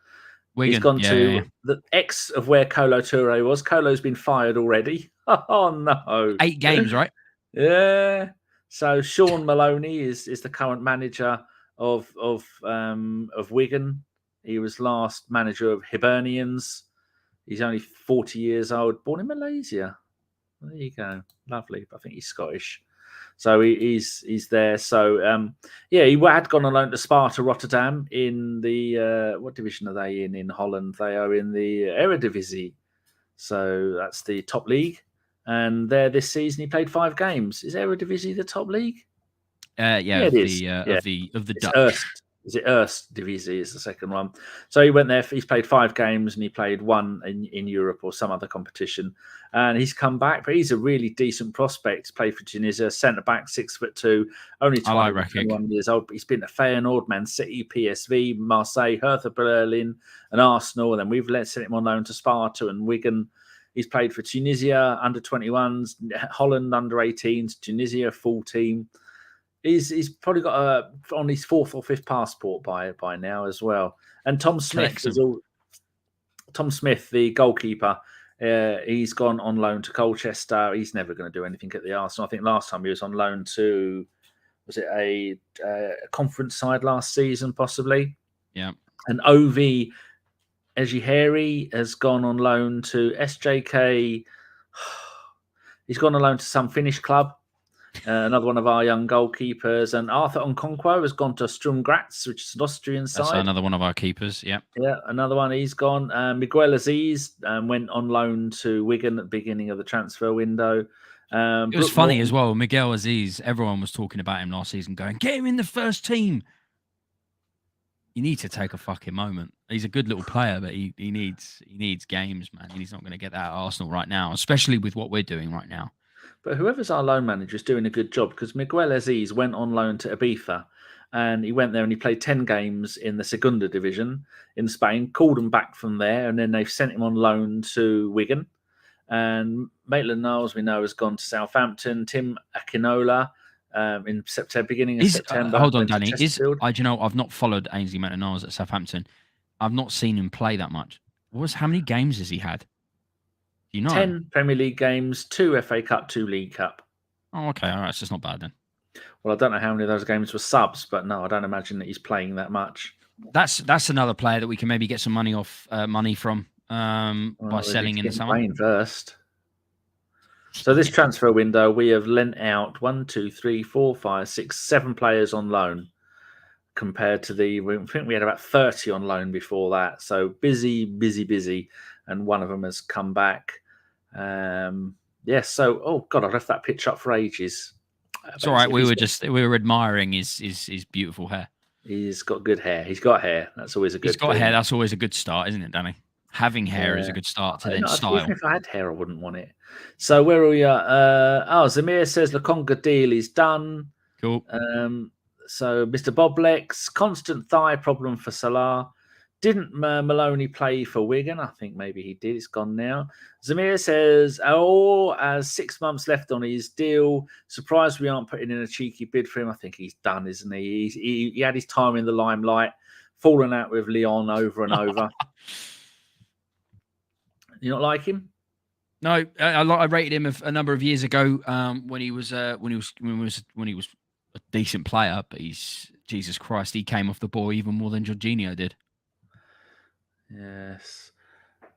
He's gone to the ex of where Kolo Touré was. Kolo's been fired already. Oh, no. 8 games, right? Yeah. So Sean Maloney is the current manager of Wigan. He was last manager of Hibernians. He's only 40 years old. Born in Malaysia. There you go. Lovely. I think he's Scottish. So he's there. So he had gone on loan to Sparta Rotterdam in the what division are they in Holland? They are in the Eredivisie. So that's the top league. And there this season he played 5 games. Is Eredivisie the top league? It is. Of the Dutch. Is it Eredivisie is the second one? So he went there. He's played 5 games and he played 1 in Europe or some other competition. And he's come back, but he's a really decent prospect. He's played for Tunisia, centre back, 6'2", only 21 years old. But he's been at Feyenoord, Man City, PSV, Marseille, Hertha Berlin, and Arsenal. And then we've sent him on loan to Sparta and Wigan. He's played for Tunisia under 21s, Holland under 18s, Tunisia full team. He's probably got on his 4th or 5th passport by now as well. And Tom Smith Tom Smith, the goalkeeper, he's gone on loan to Colchester. He's never going to do anything at the Arsenal. I think last time he was on loan to, was it a conference side last season, possibly? Yeah. And Ovi Ejiheri has gone on loan to SJK. He's gone on loan to some Finnish club. Another one of our young goalkeepers. And Arthur Nkonkwo has gone to Sturm Graz, which is an Austrian side. That's another one of our keepers, yeah. Yeah, another one. He's gone. Miguel Aziz went on loan to Wigan at the beginning of the transfer window. It was funny as well. Miguel Aziz, everyone was talking about him last season, going, get him in the first team. You need to take a fucking moment. He's a good little player, but he needs games, man. He's not going to get that at Arsenal right now, especially with what we're doing right now. But whoever's our loan manager is doing a good job, because Miguel Aziz went on loan to Ibiza and he went there and he played 10 games in the Segunda division in Spain, called him back from there, and then they've sent him on loan to Wigan. And Maitland-Niles, we know, has gone to Southampton. Tim Akinola in September, beginning of September. Hold on, Danny. Do you know, I've not followed Ainsley Maitland-Niles at Southampton. I've not seen him play that much. How many games has he had? Do you know? 10 Premier League games, 2 FA Cup, 2 League Cup. Oh, okay. All right. So it's not bad then. Well, I don't know how many of those games were subs, but no, I don't imagine that he's playing that much. That's another player that we can maybe get some money from by selling in the summer. Playing first. So this transfer window, we have lent out 7 players on loan compared to I think we had about 30 on loan before that. So busy, and one of them has come back. So oh god, I left that pitch up for ages. It's all right. We were admiring his beautiful hair. He's got good hair. He's got hair. That's always a good. He's got hair. That's always a good start, isn't it, Danny? Having hair is a good start to then style. Even if I had hair, I wouldn't want it. So where are we at? Zamir says Lokonga deal is done. Cool. So Mr. Boblex, constant thigh problem for Salah. Didn't Maloney play for Wigan? I think maybe he did. It's gone now. Zamir says, as 6 months left on his deal. Surprised we aren't putting in a cheeky bid for him. I think he's done, isn't he? He had his time in the limelight, fallen out with Leon over and over. You not like him? No, I rated him a number of years ago when he was a decent player. But Jesus Christ, he came off the ball even more than Jorginho did. Yes.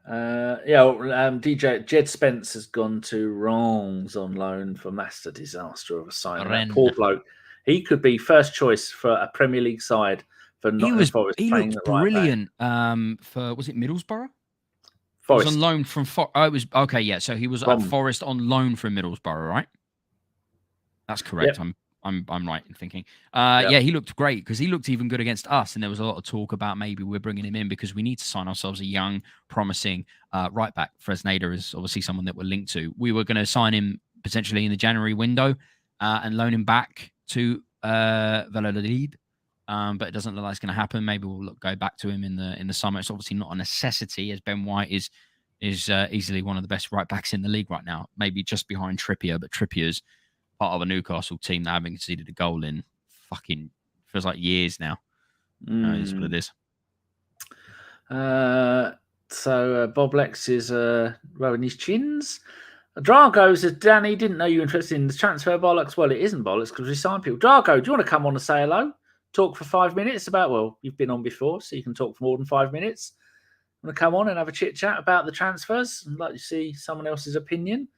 DJ Jed Spence has gone to Reims on loan for master disaster of a signing. That poor bloke. He could be first choice for a Premier League side for Nottingham Forest. He looked brilliant for, was it Middlesbrough? Forest. He was on loan from it was okay, yeah. So he was at Forest on loan from Middlesbrough, right? That's correct. Yep. I'm right in thinking. Yeah, he looked great because he looked even good against us, and there was a lot of talk about maybe we're bringing him in because we need to sign ourselves a young, promising right back. Fresneda is obviously someone that we're linked to. We were going to sign him potentially in the January window and loan him back to Valladolid. But it doesn't look like it's going to happen. Maybe we'll go back to him in the summer. It's obviously not a necessity, as Ben White is easily one of the best right backs in the league right now. Maybe just behind Trippier, but Trippier's part of a Newcastle team that haven't conceded a goal in fucking feels like years now. Is what it is. So Bob Lex is rolling his chins. Drago says, Danny, didn't know you were interested in the transfer bollocks. Well, it isn't bollocks because we sign people. Drago, do you want to come on and say hello? Talk for 5 minutes about, well, you've been on before, so you can talk for more than 5 minutes. Want to come on and have a chit chat about the transfers and like to see someone else's opinion?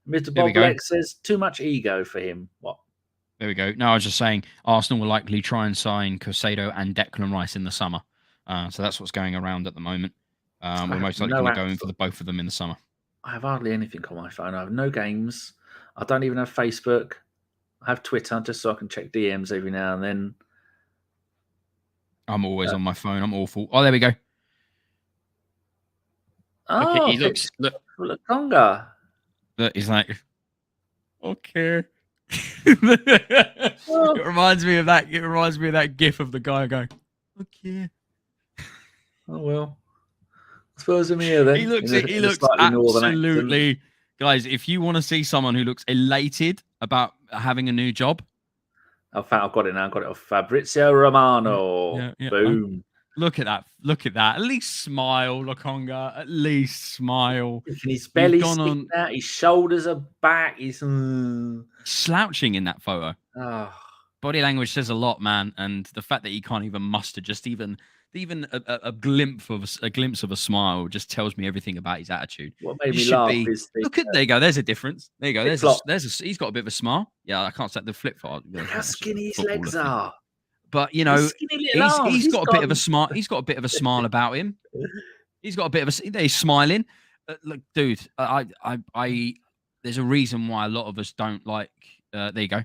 Mr. Bob Lex says too much ego for him. What? There we go. No, I was just saying Arsenal will likely try and sign Caicedo and Declan Rice in the summer. So that's what's going around at the moment. We're most likely going to go in for both of them in the summer. I have hardly anything on my phone. I have no games. I don't even have Facebook. I have Twitter just so I can check DMs every now and then. I'm always on my phone. I'm awful. Oh, there we go. Oh, he looks. Look, Conga. Look, he's like, okay. It reminds me of that. It reminds me of that GIF of the guy going, okay. Oh well. I suppose I'm here then. He looks absolutely. Guys, if you want to see someone who looks elated about having a new job, I've got it now. I've got it off Fabrizio Romano. Yeah. Boom. Look at that. Look at that. At least smile, Lokonga. At least smile. His belly's sticking out. His shoulders are back. He's slouching in that photo. Oh. Body language says a lot, man. And the fact that he can't even muster just even a glimpse of a smile just tells me everything about his attitude. What made me laugh is there you go. There's a difference. There you go. He's got a bit of a smile. Yeah, I can't say the flip part. Look how skinny his legs are. But you know, he's got a bit of a smile. He's got a bit of a smile about him. He's got a bit of he's smiling. Look, dude, there's a reason why a lot of us don't like. There you go.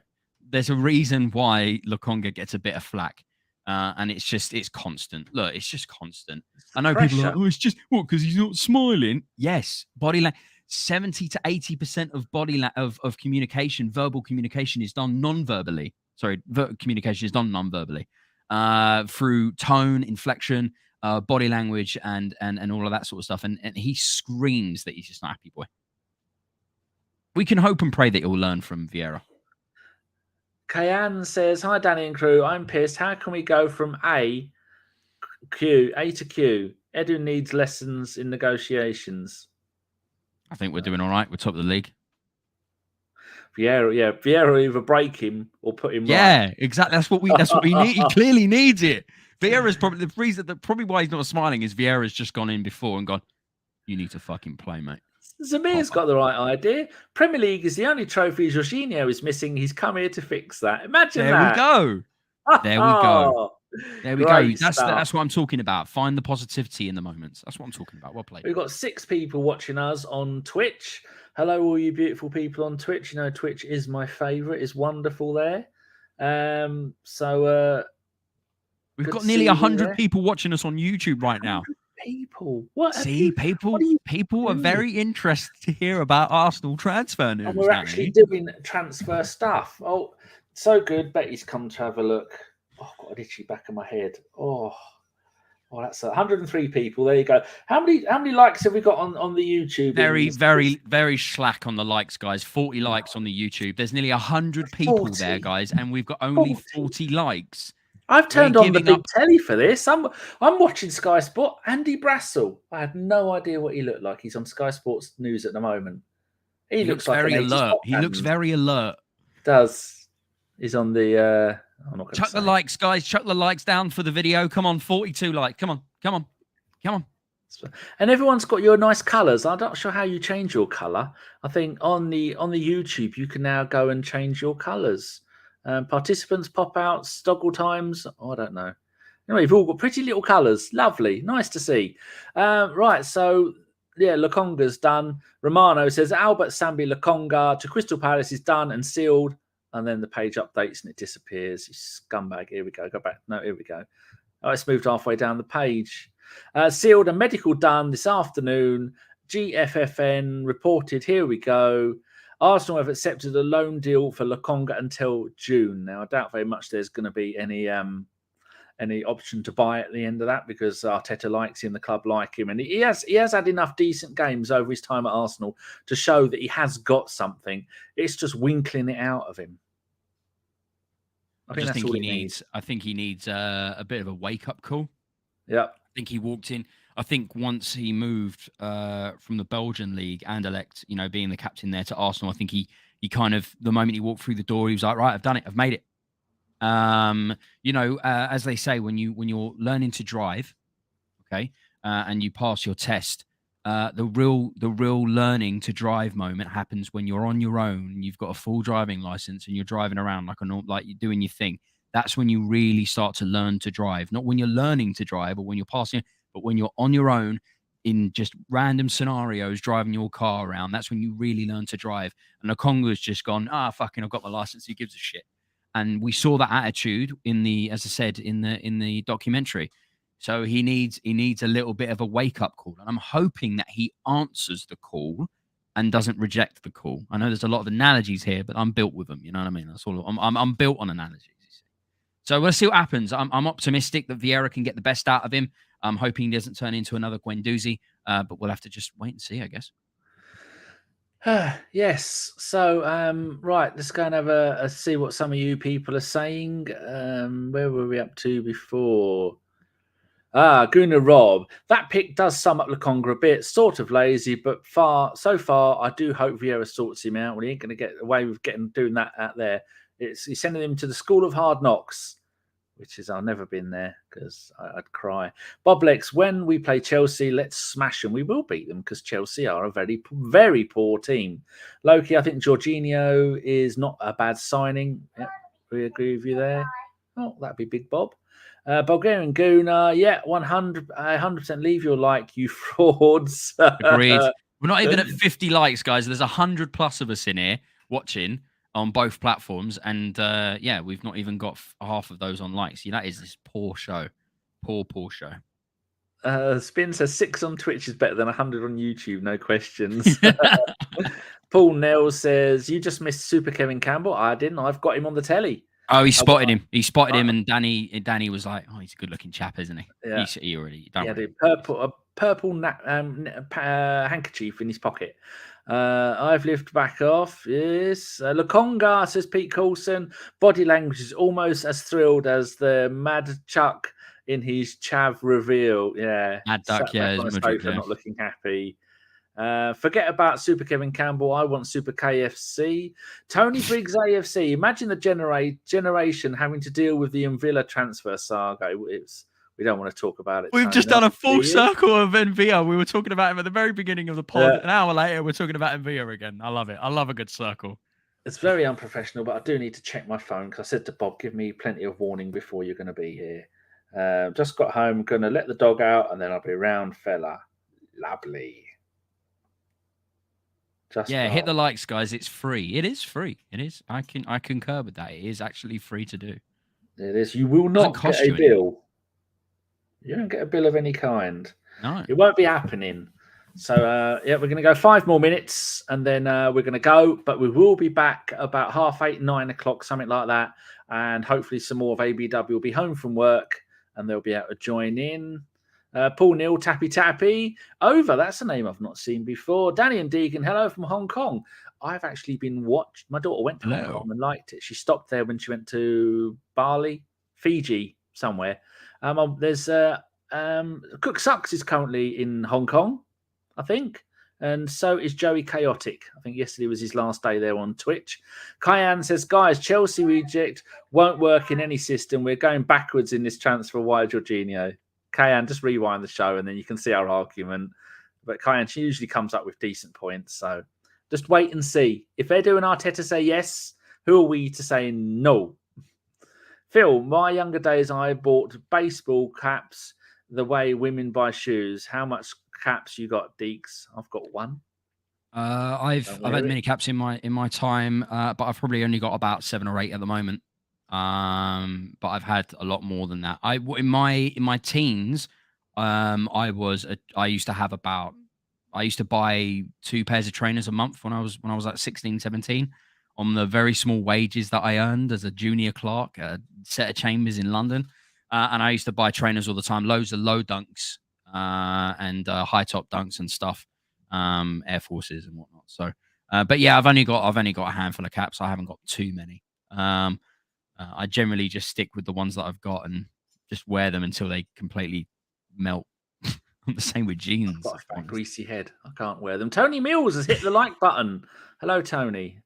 There's a reason why Lokonga gets a bit of flack. And it's constant. Look, it's just constant. I know people are like, it's just because he's not smiling. Yes, body language. 70 to 80% of of communication, verbal communication, is done non-verbally. Sorry, communication is done non-verbally through tone, inflection, body language, and all of that sort of stuff. And he screams that he's just not a happy boy. We can hope and pray that he'll learn from Vieira. Kayan says, "Hi Danny and crew. I'm pissed. How can we go from A to Q? Edu needs lessons in negotiations." I think we're doing all right. We're top of the league. Vieira either break him or put him right. Yeah, exactly. That's what we need. He clearly needs it. Vieira's probably the reason that probably why he's not smiling is Vieira's just gone in before and gone, "You need to fucking play, mate." Zamir's got the right idea. Premier League is the only trophy Jorginho is missing. He's come here to fix that. Imagine there that. We go. There we go. There we go. That's what I'm talking about. Find the positivity in the moments. That's what I'm talking about. Well played. We've got 6 people watching us on Twitch. Hello, all you beautiful people on Twitch. You know, Twitch is my favourite. It's wonderful there. We've got nearly 100 people watching us on YouTube right now. People, what? See, people are very interested to hear about Arsenal transfer news. And we're actually doing transfer stuff. Oh, so good. Betty's come to have a look. Oh, I've got an itchy back of my head. Oh, that's 103 people. There you go. How many likes have we got on the YouTube? Very slack on the likes, guys. 40 likes on the YouTube. There's nearly 100 people 40. there, guys, and we've got only 40 likes. I've turned on the big telly for this. I'm watching Sky Sport. Andy Brassel. I had no idea what he looked like. He's on Sky Sports News at the moment. He looks like very alert. He looks very alert. Does. He's on the... I'm not Chuck the likes, guys. Chuck the likes down for the video. Come on, 42 likes. Come on. And everyone's got your nice colours. I'm not sure how you change your colour. I think on the YouTube, you can now go and change your colours. Participants, pop-outs, toggle times. Oh, I don't know. Anyway, you've all got pretty little colours. Lovely. Nice to see. Right, so, yeah, Lokonga's done. Romano says, Albert Sambi Lokonga to Crystal Palace is done and sealed. And then the page updates and it disappears. You scumbag. Here we go. Go back. No, here we go. Oh, it's moved halfway down the page. Sealed and medical done this afternoon. GFFN reported. Here we go. Arsenal have accepted a loan deal for Lokonga until June. Now, I doubt very much there's going to be any option to buy at the end of that because Arteta likes him, the club like him, and he has had enough decent games over his time at Arsenal to show that he has got something. It's just winkling it out of him. I think he needs a bit of a wake-up call. Yeah. I think he walked in. I think once he moved from the Belgian league and being the captain there to Arsenal, I think he kind of, the moment he walked through the door, he was like, right, I've done it. I've made it. As they say, when you're learning to drive, okay, and you pass your test, the real learning to drive moment happens when you're on your own and you've got a full driving license and you're driving around like you're doing your thing. That's when you really start to learn to drive. Not when you're learning to drive or when you're passing, but when you're on your own in just random scenarios, driving your car around. That's when you really learn to drive. And Lokonga's just gone, fucking, I've got my license. Who gives a shit? And we saw that attitude as I said, in the documentary. So he needs a little bit of a wake-up call. And I'm hoping that he answers the call and doesn't reject the call. I know there's a lot of analogies here, but I'm built with them. You know what I mean? That's all. I'm built on analogies. So we'll see what happens. I'm optimistic that Vieira can get the best out of him. I'm hoping he doesn't turn into another Guendouzi, but we'll have to just wait and see, I guess. Yes. So, right, let's go and have a see what some of you people are saying. Where were we up to before? Guna Rob. That pick does sum up Lokonga a bit. Sort of lazy, but so far, I do hope Vieira sorts him out. Well, he ain't going to get away with doing that out there. He's sending him to the School of Hard Knocks, which is, I've never been there because I'd cry. Bob Lex, when we play Chelsea, let's smash them. We will beat them because Chelsea are a very, very poor team. Loki, I think Jorginho is not a bad signing. Yep, we agree with you there. Oh, that'd be Big Bob. Bulgarian Guna, 100% leave your like, you frauds. Agreed. We're not even at 50 likes, guys. There's 100 plus of us in here watching on both platforms, and we've not even got half of those on likes. That is this poor show. Poor show. Spin says 6 on Twitch is better than 100 on YouTube, no questions. Paul Nell says, you just missed Super Kevin Campbell. I didn't. I've got him on the telly. Oh, he spotted him. He spotted him, and Danny was like, "Oh, he's a good-looking chap, isn't he?" Yeah. He already. Don't the purple handkerchief in his pocket. I've lived back off. Yes. Lakonga, says Pete Coulson. Body language is almost as thrilled as the Mad Chuck in his Chav reveal. Yeah. Mad Duck, Sat yeah, back is on a Madrid, sofa, yeah. not looking happy. Forget about Super Kevin Campbell. I want Super KFC. Tony Briggs AFC. Imagine the generation having to deal with the Villa transfer saga. We don't want to talk about it. We've Tony, just done a full do you? circle of Villa. We were talking about him at the very beginning of the pod. An hour later, we're talking about Villa again. I love it. I love a good circle. It's very unprofessional, but I do need to check my phone because I said to Bob, give me plenty of warning before you're going to be here. Just got home, going to let the dog out, and then I'll be around, fella. Lovely. Hit the likes, guys. It's free. It is free. It is. I concur with that. It is actually free to do. It is. You will not get a bill. You don't get a bill of any kind. No. It won't be happening. So, we're going to go 5 more minutes and then we're going to go. But we will be back about 8:30, 9 o'clock, something like that. And hopefully some more of ABW will be home from work and they'll be able to join in. Paul Neal, Tappy Tappy. Over, that's a name I've not seen before. Danny and Deegan, hello from Hong Kong. I've actually been watched. My daughter went to Hong Kong and liked it. She stopped there when she went to Bali, Fiji, somewhere. There's Cook Sucks is currently in Hong Kong, I think. And so is Joey Chaotic. I think yesterday was his last day there on Twitch. Kyan says, guys, Chelsea reject won't work in any system. We're going backwards in this transfer. Why, Jorginho? Kyan, just rewind the show and then you can see our argument. But Kyan, she usually comes up with decent points. So just wait and see. If they're doing Arteta say yes, who are we to say no? Phil, my younger days, I bought baseball caps the way women buy shoes. How much caps you got, Deeks? I've got one. I've had many caps in my time, but I've probably only got about 7 or 8 at the moment. But I've had a lot more than that. In my teens, I used to buy 2 pairs of trainers a month when I was like 16, 17 on the very small wages that I earned as a junior clerk at a set of chambers in London. And I used to buy trainers all the time, loads of low dunks and high top dunks and stuff, Air Forces and whatnot. So, but yeah, I've only got a handful of caps. I haven't got too many. I generally just stick with the ones that I've got and just wear them until they completely melt. I'm the same with jeans. I've got a fat, greasy head. I can't wear them. Tony Mills has hit the like button. Hello, Tony.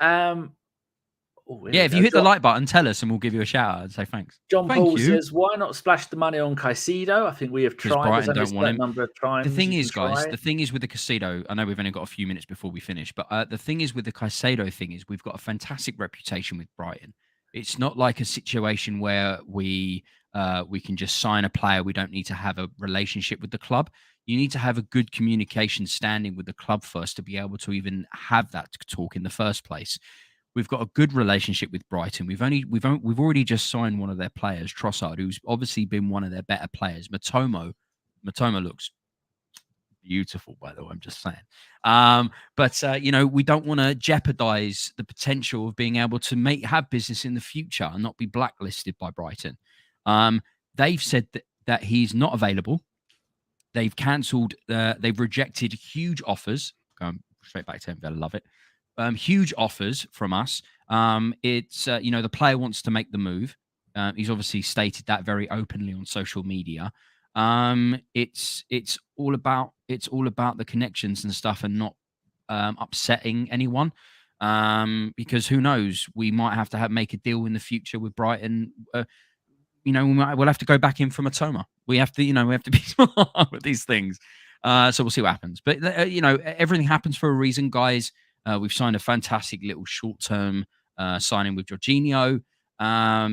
If you hit the like button, tell us and we'll give you a shout out and say thanks. John Paul says, why not splash the money on Caicedo? I think we have tried. Brighton don't want him. Number of times the thing is, guys, the thing is with the Caicedo, I know we've only got a few minutes before we finish, but the thing is with the Caicedo thing is we've got a fantastic reputation with Brighton. It's not like a situation where we can just sign a player. We don't need to have a relationship with the club. You need to have a good communication standing with the club first to be able to even have that talk in the first place. We've got a good relationship with Brighton. We've already just signed one of their players, Trossard, who's obviously been one of their better players. Matoma looks beautiful, by the way. I'm just saying. But we don't want to jeopardize the potential of being able to have business in the future and not be blacklisted by Brighton. They've said that he's not available. They've cancelled. They've rejected huge offers. Going straight back to him, I love it. Huge offers from us. It's the player wants to make the move. He's obviously stated that very openly on social media. It's all about the connections and stuff, and not upsetting anyone. Because who knows, we might have to make a deal in the future with Brighton. We'll have to go back in from Matoma. We have to be smart with these things. So we'll see what happens. But everything happens for a reason, guys. We've signed a fantastic little short-term signing with Jorginho.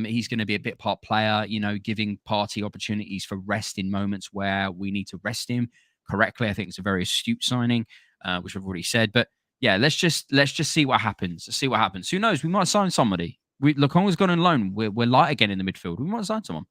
He's going to be a bit part player, giving Partey opportunities for rest in moments where we need to rest him correctly. I think it's a very astute signing, which I've already said. But yeah, let's just see what happens. Who knows? We might sign somebody. Lokonga's gone on loan. We're light again in the midfield. We might sign someone.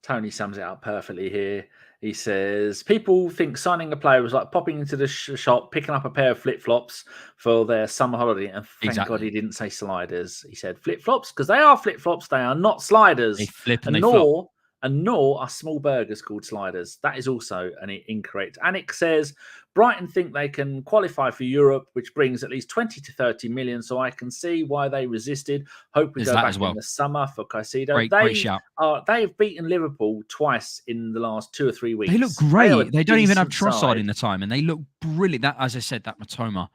Tony sums it up perfectly here. He says, people think signing a player was like popping into the shop, picking up a pair of flip-flops for their summer holiday. And thank God he didn't say sliders. He said flip-flops because they are flip-flops. They are not sliders. They flip and they flop. and nor are small burgers called sliders. That is also an incorrect. Anik says, Brighton think they can qualify for Europe, which brings at least 20 to 30 million, so I can see why they resisted. Hope we go back in the summer for Caicedo. Great shout. They have beaten Liverpool twice in the last 2 or 3 weeks. They look great. They don't even have Trossard in the time, and they look brilliant. That, as I said, that Matoma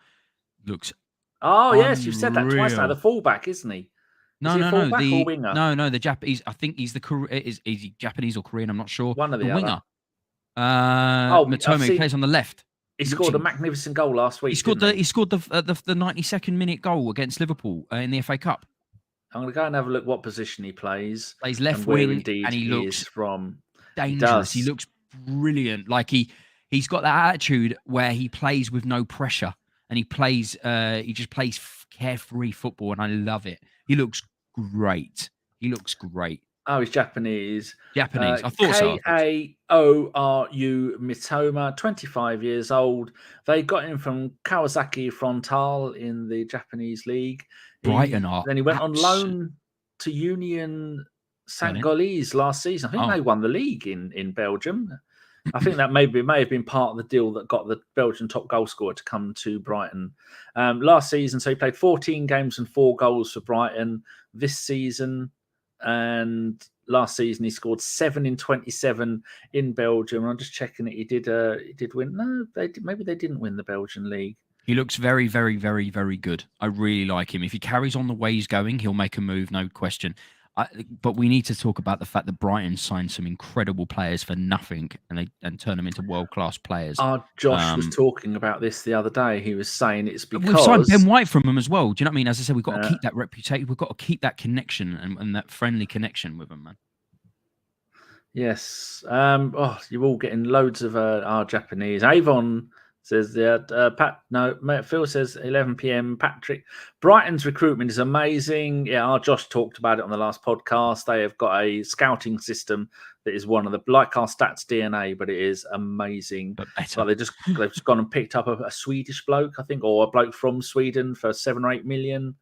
looks yes, you've said that twice now. The fullback, isn't he? No. The Japanese. I think he's is he Japanese or Korean? I'm not sure. One of the winger. Matoma plays on the left. He scored a magnificent goal last week. He scored the 92nd minute goal against Liverpool in the FA Cup. I'm going to go and have a look what position he plays. Plays left wing, and he looks dangerous. He looks brilliant. Like he's got that attitude where he plays with no pressure, and he just plays carefree football, and I love it. He looks great. Oh, he's Japanese. I thought so. Kaoru Mitoma, 25 years old. They got him from Kawasaki Frontale in the Japanese league. Brighton are. Then he went on loan to Union Saint-Gilloise last season. I think they won the league in Belgium. I think that may have been part of the deal that got the Belgian top goal scorer to come to Brighton last season. So he played 14 games and 4 goals for Brighton this season. And last season he scored 7 in 27 in Belgium. I'm just checking it. He did win. No, maybe they didn't win the Belgian league. He looks very, very, very, very good. I really like him. If he carries on the way he's going, he'll make a move, no question. But we need to talk about the fact that Brighton signed some incredible players for nothing and turn them into world-class players. Josh was talking about this the other day. He was saying it's because... We've signed Ben White from them as well. Do you know what I mean? As I said, we've got to keep that reputation. We've got to keep that connection and that friendly connection with them, man. Yes. You're all getting loads of our Japanese. Avon... says Phil says 11 p.m. Patrick, Brighton's recruitment is amazing. Yeah, our Josh talked about it on the last podcast. They have got a scouting system that is one of the like our stats DNA, but it is amazing. But better. Like they've just gone and picked up a Swedish bloke, I think, or a bloke from Sweden for 7 or 8 million.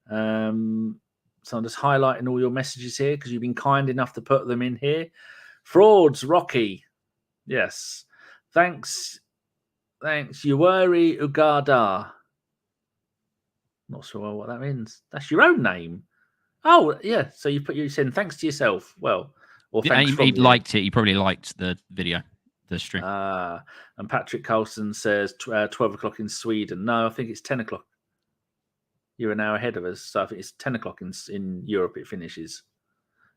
So I'm just highlighting all your messages here because you've been kind enough to put them in here. Frauds, Rocky. Yes. Thanks, Yuwari Ugada. Not sure what that means. That's your own name. Oh, yeah. So you saying thanks to yourself. Well, or thanks he liked it. He probably liked the video, the stream. And Patrick Carlson says 12 o'clock in Sweden. No, I think it's 10 o'clock. You're an hour ahead of us. So I think it's 10 o'clock in Europe. It finishes.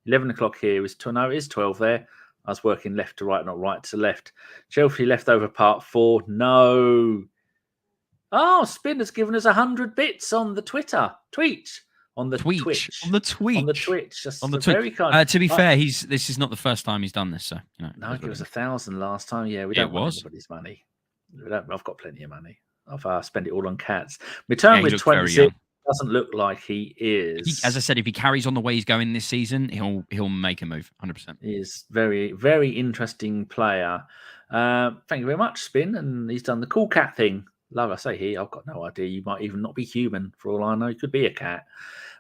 11 o'clock here is 12. No, it is 12 there. I was working left to right, not right to left. Chelsea leftover part 4. No. Oh, Spin has given us 100 bits on the Twitch. On the Twitch. Very kind. To be fair, this is not the first time he's done this. So no, it was 1,000 last time. Yeah, we don't want anybody's money. I've got plenty of money. I've spent it all on cats. Return with 26. Doesn't look like he is. As I said, if he carries on the way he's going this season, he'll make a move, 100%. He is very, very interesting player. Thank you very much, Spin. And he's done the cool cat thing. Love, I say he. I've got no idea. You might even not be human for all I know. You could be a cat.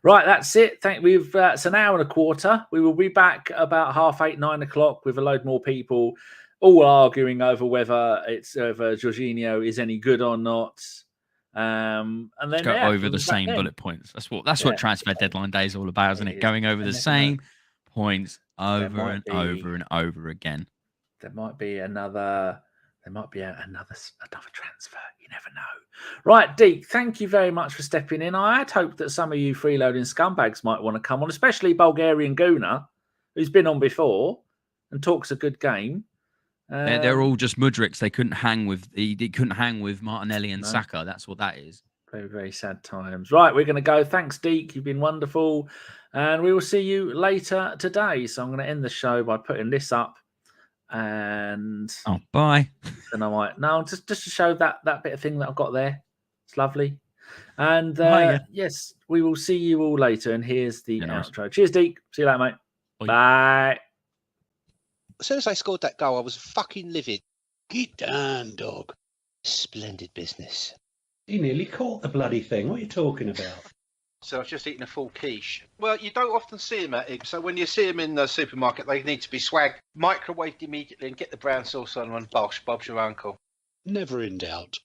Right, that's it. It's an hour and a quarter. We will be back about 8:30, 9 o'clock with a load more people, all arguing over whether Jorginho is any good or not. And then just go over the same bullet points. That's what transfer deadline day is all about, isn't it? Going over the same points over and over and over again. There might be another transfer. You never know. Right, Deac, thank you very much for stepping in. I had hoped that some of you freeloading scumbags might want to come on, especially Bulgarian Guna, who's been on before and talks a good game. They're all just Mudriks. They couldn't hang with Martinelli and Saka. That's what that is. Very, very sad times. Right, we're going to go. Thanks, Deac. You've been wonderful. And we will see you later today. So I'm going to end the show by putting this up. And bye. And I might just to show that bit of thing that I've got there. It's lovely. And yes, we will see you all later. And here's the outro. Cheers, Deac. See you later, mate. Bye. As soon as I scored that goal, I was fucking livid. Get down, dog. Splendid business. He nearly caught the bloody thing. What are you talking about? So I was just eating a full quiche. Well, you don't often see them at it. So when you see them in the supermarket, they need to be swagged, microwaved immediately, and get the brown sauce on and bosh, Bob's your uncle. Never in doubt.